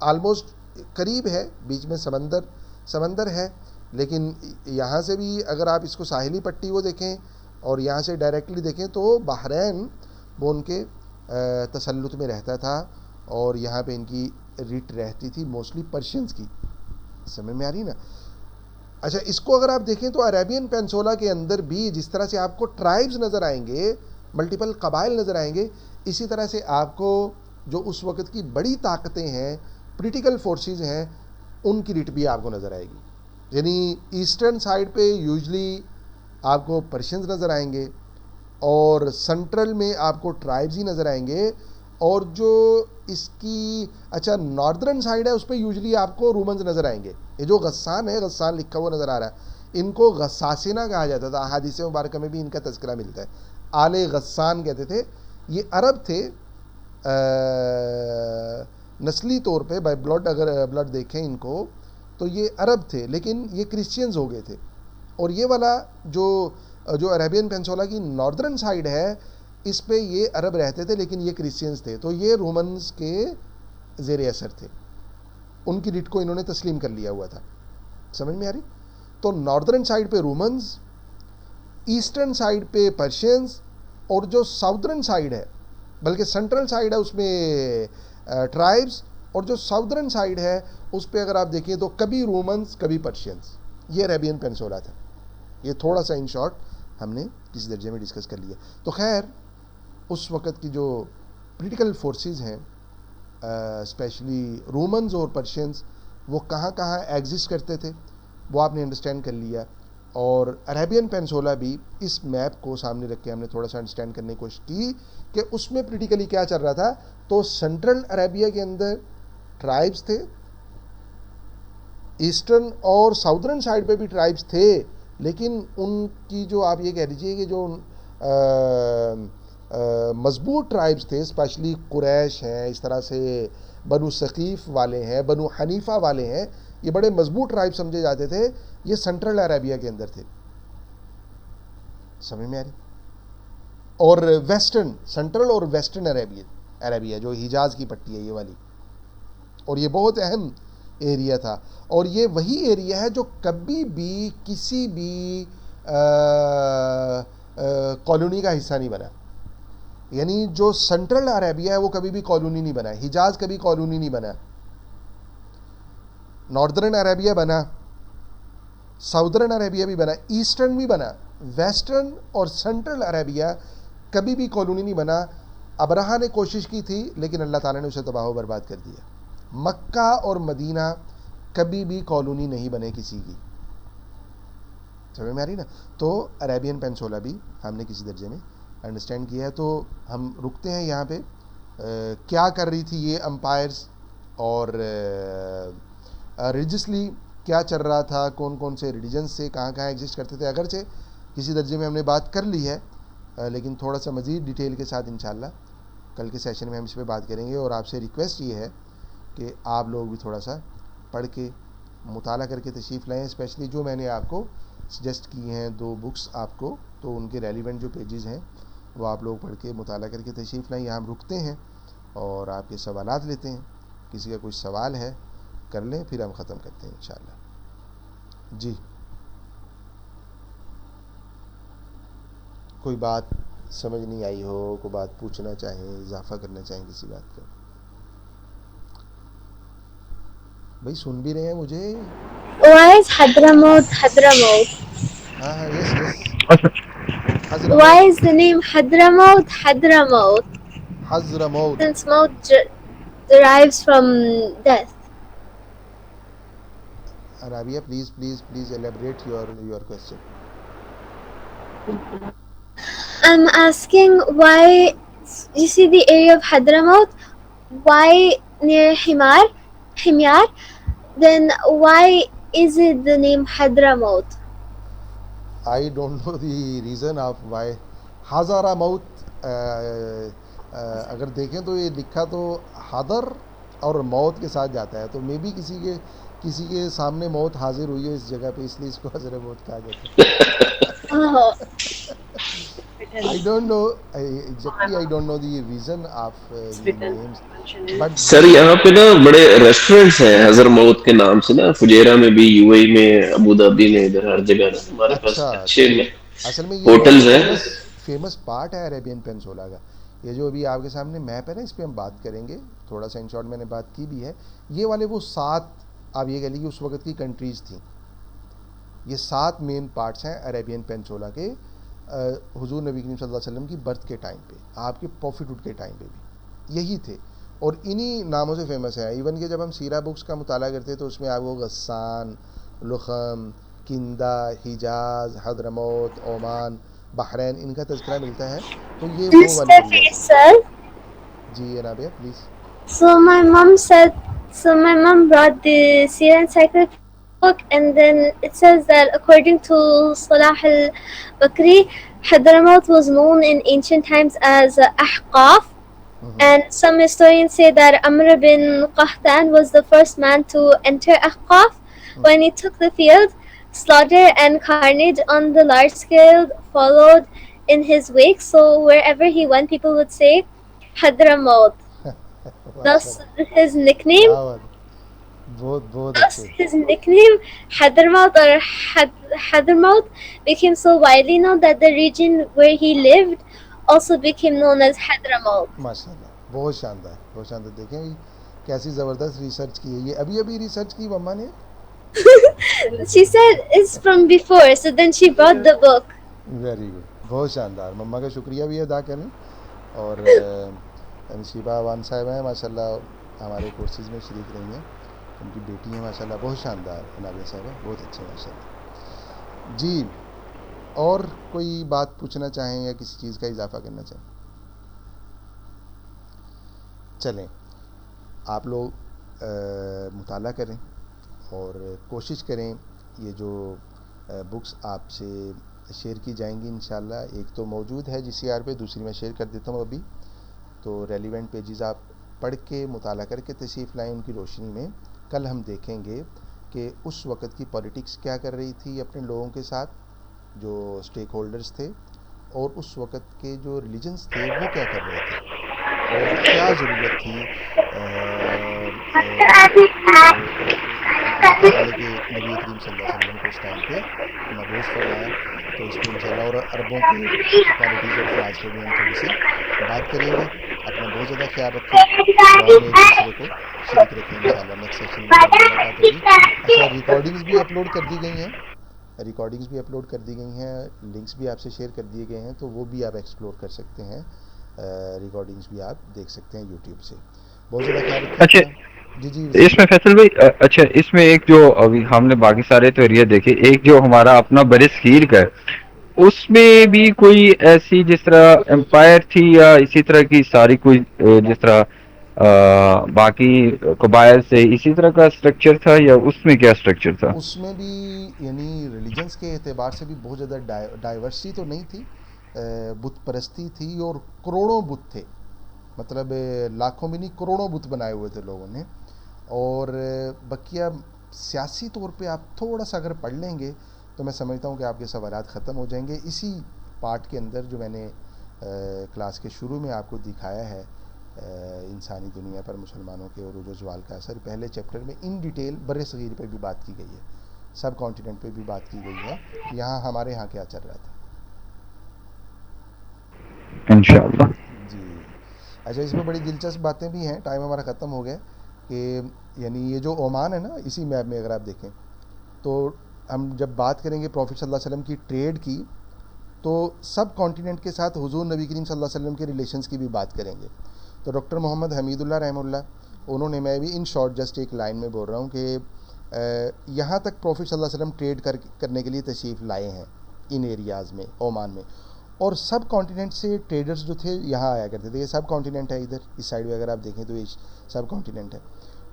آلموسٹ قریب ہے, بیچ میں سمندر ہے, لیکن یہاں سے بھی اگر آپ اس کو ساحلی پٹی کو دیکھیں اور یہاں سے ڈائریکٹلی دیکھیں تو بحرین وہ ان کے تسلط میں رہتا تھا, اور یہاں پہ ان کی ریٹ رہتی تھی موسٹلی پرشینز کی. سمجھ میں آ رہی نا؟ اچھا اس کو اگر آپ دیکھیں تو عربین پینسولا کے اندر بھی جس طرح سے آپ کو ٹرائبز نظر آئیں گے, ملٹیپل قبائل نظر آئیں گے, اسی طرح سے آپ کو جو اس وقت کی بڑی طاقتیں ہیں, پولیٹیکل فورسز ہیں, ان کی ریٹ بھی آپ کو نظر آئے گی. یعنی ایسٹرن سائڈ پہ یوزلی آپ کو پرشینز نظر آئیں گے, اور سنٹرل میں آپ کو ٹرائبز ہی نظر آئیں گے, اور جو اس کی ناردرن سائڈ ہے اس پہ یوزلی آپ کو رومنز نظر آئیں گے. یہ جو غسان ہے, غسان لکھا ہوا نظر آ رہا ہے, ان کو غساسینہ کہا جاتا تھا. احادیث مبارکہ میں بھی ان کا تذکرہ ملتا ہے, آل غسان کہتے تھے. یہ عرب تھے نسلی طور پہ بائی بلڈ اگر بلڈ دیکھیں ان کو تو یہ عرب تھے لیکن یہ کرسچینز ہو گئے تھے. اور یہ والا جو عربین پینسولا کی ناردرن سائڈ ہے اس پہ یہ عرب رہتے تھے لیکن یہ کرسچینز تھے, تو یہ رومنز کے زیر اثر تھے, ان کی ڈٹ کو انہوں نے تسلیم کر لیا ہوا تھا. سمجھ میں آ رہی؟ تو ناردرن سائڈ پہ رومنز, ایسٹرن سائڈ پہ پرشینز, اور جو ساؤدرن سائڈ ہے بلکہ سینٹرل سائڈ ہے اس میں ٹرائبس, اور جو ساؤدرن سائڈ ہے اس پہ اگر آپ دیکھیں تو کبھی رومنز کبھی پرشینز. یہ عربین پینسولا تھا. یہ تھوڑا سا ان شارٹ ہم نے کسی درجے میں ڈسکس کر لیا. تو خیر اس وقت کی جو پولیٹیکل فورسز ہیں اسپیشلی رومنز اور پرشینز وہ کہاں کہاں ایگزسٹ کرتے تھے وہ آپ نے انڈرسٹینڈ کر لیا. اور عربین پینسولا بھی اس میپ کو سامنے رکھ کے ہم نے تھوڑا سا انڈرسٹینڈ کرنے کی کوشش کی کہ اس میں پولیٹیکلی کیا چل رہا تھا. تو سینٹرل عربیہ کے اندر ٹرائبس تھے, ایسٹرن اور ساؤدرن سائڈ پہ بھی ٹرائبس تھے, لیکن ان کی جو آپ یہ کہہ لیجیے کہ جو مضبوط ٹرائبس تھے اسپیشلی قریش ہیں, اس طرح سے بنو ثقیف والے ہیں, بنو حنیفہ والے ہیں, یہ بڑے مضبوط ٹرائب سمجھے جاتے تھے. یہ سینٹرل عربیہ کے اندر تھے. سمجھ میں آ رہی؟ اور ویسٹرن, سینٹرل اور ویسٹرن عربیہ جو حجاز کی پٹی ہے یہ والی, اور یہ بہت اہم ایریا تھا. اور یہ وہی ایریا ہے جو کبھی بھی کسی بھی کالونی کا حصہ نہیں بنا. یعنی جو سینٹرل عربیہ ہے وہ کبھی بھی کالونی نہیں بنا, حجاز کبھی کالونی نہیں بنا. ناردرن عربیہ بنا, ساؤدرن عربیہ بھی بنا, ایسٹرن بھی بنا, ویسٹرن اور سینٹرل عربیہ کبھی بھی کالونی نہیں بنا. ابرہا نے کوشش کی تھی لیکن اللہ تعالیٰ نے اسے تباہ و برباد کر دیا. مکہ اور مدینہ کبھی بھی کالونی نہیں بنے کسی کی. سمجھ میں آ رہی نا؟ تو عربین پینسولا بھی ہم نے کسی درجے میں انڈرسٹینڈ کیا ہے. تو ہم رکتے ہیں یہاں پہ. کیا کر رہی تھی یہ امپائرز اور ریلیجسلی کیا چل رہا تھا, کون کون سے ریلیجنس سے کہاں کہاں ایگزسٹ کرتے تھے. اگرچہ کسی درجے میں ہم نے بات کر لی ہے لیکن تھوڑا سا مزید ڈیٹیل کے ساتھ انشاءاللہ کل کے سیشن میں ہم اس پہ بات کریں گے. اور آپ سے ریکویسٹ یہ ہے کہ آپ لوگ بھی تھوڑا سا پڑھ کے مطالعہ کر کے تشریف لائیں. اسپیشلی جو میں نے آپ کو سجیسٹ کی ہیں 2 بکس آپ کو, تو ان کے ریلیونٹ جو پیجز ہیں وہ آپ لوگ پڑھ کے مطالعہ کر کے تشریف لائیں. یہاں ہم رکتے ہیں اور آپ کے سوالات لیتے ہیں. کسی کا کوئی سوال ہے کر لیں, پھر ہم ختم کرتے ہیں انشاءاللہ. جی کوئی بات سمجھ نہیں آئی ہو, کوئی بات پوچھنا چاہیں, اضافہ کرنا چاہیں کسی بات کا؟ بھائی سن بھی رہے ہیں مجھے؟ Why is Hadramaut Hadramaut? ہاں ہاں, یس یس. Why حضرموت, is the name Hadramaut Hadramaut? حضرموت. Since Maut derives from death. Arabia, please elaborate your question. I'm asking why, you see the area of Hadramaut, why near Himyar, then why is it the name Hadramaut? I don't know the reason of why. حضر موت, اگر دیکھیں تو یہ لکھا تو حضر اور موت کے ساتھ جاتا ہے, تو مے بی کسی کے سامنے موت حاضر ہوئی ہے اس جگہ پہ, اس لیے اس کو حضر موت کہا جاتا ہے. Oh. I don't know exactly, I don't know the reason of the names, but سر یہاں پہ نا بڑے ریسٹورینٹس ہیں حضر موت کے نام سے نا, فجیرہ میں بھی, یو اے میں, ابو دھابی میں, ادھر ہر جگہ نا ہمارے پاس اچھا, اچھے تو اصل میں یہ ہوٹلز بہت ہیں. فیمس پارٹ ہے عربین پینسولا کا. یہ جو ابھی آپ کے سامنے میپ ہے نا, اس پہ ہم بات کریں گے تھوڑا سا ان شارٹ, میں نے بات کی بھی ہے. یہ والے وہ 7 آپ یہ کہہ لیجیے اس وقت کی کنٹریز تھیں. یہ 7 مین پارٹس ہیں عربین پینسولا کے حضور نبی کریم صلی اللہ علیہ وسلم کی برتھ کے ٹائم پہ, آپ کے پروفٹہڈ کے ٹائم پہ بھی یہی تھے, اور انہی ناموں سے فیمس ہے. ایون کہ جب ہم سیرہ بکس کا مطالعہ کرتے تو اس میں آپ کو غسان, لخم, کندہ, حجاز, حضرموت, عمان, بحرین, ان کا تذکرہ ملتا ہے. تو یہ وہ This والی ایریاز ہیں. sir. جی Rabia please. So my mom brought the Sierra Encyclopedia book, and then it says that according to Salah al-Bakri, Hadramaut was known in ancient times as Ahqaf, And some historians say that Amr bin Qahtan was the first man to enter Ahqaf. When he took the field, slaughter and carnage on the large scale followed in his wake. So wherever he went, people would say Hadramaut. Thus his nickname. کیا بات بہت بہت Thus اچھے. his nickname Hadramaut or Hadramaut became so widely known that the region where he lived also became known as Hadramaut. ماشاء اللہ بہت شاندار بہت شاندار. دیکھیں بھائی کیسی زبردست ریسرچ کی ہے. یہ ابھی ابھی ریسرچ کی مما نے. She said it's from before, so then she brought the book. Very good بہت شاندار. مما کا شکریہ بھی ادا کریں. اور نصیبہ وان صاحب ہیں ماشاء اللہ ہمارے کورسز میں شریک رہی ہیں. ان کی بیٹی ہیں ماشاء اللہ بہت شاندار. نابیہ صاحبہ بہت اچھے ماشاء اللہ. جی اور کوئی بات پوچھنا چاہیں یا کسی چیز کا اضافہ کرنا چاہیں؟ چلیں آپ لوگ مطالعہ کریں اور کوشش کریں. یہ جو بکس آپ سے شیئر کی جائیں گی انشاءاللہ ایک تو موجود ہے GCR پہ, دوسری میں شیئر کر دیتا ہوں ابھی. تو ریلیونٹ پیجز آپ پڑھ کے مطالعہ کر کے تشریف لائیں ان کی روشنی میں. کل ہم دیکھیں گے کہ اس وقت کی پولیٹکس کیا کر رہی تھی اپنے لوگوں کے ساتھ جو اسٹیک ہولڈرز تھے, اور اس وقت کے جو ریلیجنس تھے وہ کیا کر رہے تھے, اور کیا ضرورت تھی اللہ تعالیٰ کے نبی کریم صلی اللہ علیہ وسلم کو اس ٹائم پہ مبعوث فرمایا. تو اس پہ انشاءاللہ اور عربوں کے کوالٹیز اور فلاز پہ بھی ہم تھوڑی سی بات کریں گے. اپنا بہت زیادہ خیال رکھیں, دعاؤں میں ایک دوسرے کو شریک رکھیں. انشاءاللہ نیکسٹ سیشن میں ملاقات ہوگی. اچھا ریکارڈنگز بھی اپلوڈ کر دی گئی ہیں, ریکارڈنگز بھی اپلوڈ کر دی گئی ہیں, لنکس بھی آپ سے شیئر کر دیے گئے ہیں, تو وہ بھی آپ ایکسپلور کر سکتے ہیں. ریکارڈنگز بھی آپ دیکھ سکتے ہیں یوٹیوب سے. بہت زیادہ خیال رکھیں. اچھا جی جی اس میں فیصل بھائی اچھا اس میں ایک جو ابھی ہم نے باقی سارے تو ایریا دیکھے, ایک جو ہمارا اپنا برصغیر کا ہے اس میں بھی کوئی ایسی جس طرح امپائر تھی یا اسی طرح کی ساری کوئی جس طرح باقی قبائل سے اسی طرح کا اسٹرکچر تھا, یا اس میں کیا اسٹرکچر تھا؟ اس میں بھی یعنی ریلیجنس کے اعتبار سے بھی بہت زیادہ ڈائیورسٹی تو نہیں تھی, بت پرستی تھی اور کروڑوں بت تھے, مطلب لاکھوں بھی نہیں کروڑوں بت بنائے ہوئے تھے لوگوں نے. اور بقیہ سیاسی طور پہ آپ تھوڑا سا اگر پڑھ لیں گے تو میں سمجھتا ہوں کہ آپ کے سوالات ختم ہو جائیں گے. اسی پارٹ کے اندر جو میں نے کلاس کے شروع میں آپ کو دکھایا ہے انسانی دنیا پر مسلمانوں کے عروج و زوال کا اثر, پہلے چیپٹر میں ان ڈیٹیل بر صغیر پہ بھی بات کی گئی ہے, سب کانٹیننٹ پہ بھی بات کی گئی ہے, یہاں ہمارے یہاں کیا چل رہا تھا. انشاءاللہ. جی اچھا اس میں بڑی دلچسپ باتیں بھی ہیں, ٹائم ہمارا ختم ہو گیا. کہ یعنی یہ جو عمان ہے نا, اسی میپ میں اگر آپ دیکھیں تو ہم جب بات کریں گے پروفٹ صلی اللہ علیہ وسلم کی ٹریڈ کی, تو سب کانٹیننٹ کے ساتھ حضور نبی کریم صلی اللہ علیہ وسلم کے ریلیشنز کی بھی بات کریں گے. تو ڈاکٹر محمد حمید اللہ رحمہ اللہ انہوں نے, میں بھی ان شارٹ جسٹ ایک لائن میں بول رہا ہوں کہ یہاں تک پروفٹ صلی اللہ علیہ وسلم ٹریڈ کرنے کے لیے تشریف لائے ہیں ان ایریاز میں عمان میں, اور سب کانٹیننٹ سے ٹریڈرز جو تھے یہاں آیا کرتے تھے. یہ سب کانٹیننٹ ہے, ادھر اس سائڈ میں اگر آپ دیکھیں تو یہ سب کانٹیننٹ ہے.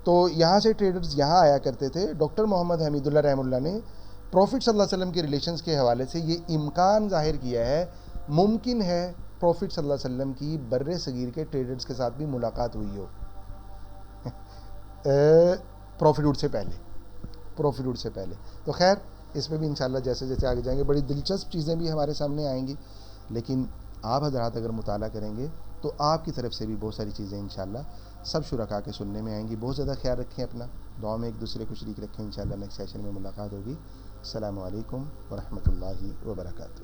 تو یہاں سے ٹریڈرز یہاں آیا کرتے تھے. ڈاکٹر محمد حمید اللہ رحمہ اللہ نے پروفٹ صلی اللہ علیہ وسلم کے ریلیشنز کے حوالے سے یہ امکان ظاہر کیا ہے, ممکن ہے پروفٹ صلی اللہ علیہ وسلم کی بر صغیر کے ٹریڈرز کے ساتھ بھی ملاقات ہوئی ہو پروفٹہڈ سے پہلے. تو خیر اس میں بھی انشاءاللہ جیسے جیسے آگے جائیں گے بڑی دلچسپ چیزیں بھی ہمارے سامنے آئیں گی. لیکن آپ حضرات اگر مطالعہ کریں گے تو آپ کی طرف سے بھی بہت ساری چیزیں انشاءاللہ سب شرکا کے سننے میں آئیں گی. بہت زیادہ خیال رکھیں اپنا, دعا میں ایک دوسرے کو شریک رکھیں. انشاءاللہ نیکسٹ سیشن میں ملاقات ہوگی. السلام علیکم ورحمۃ اللہ وبرکاتہ.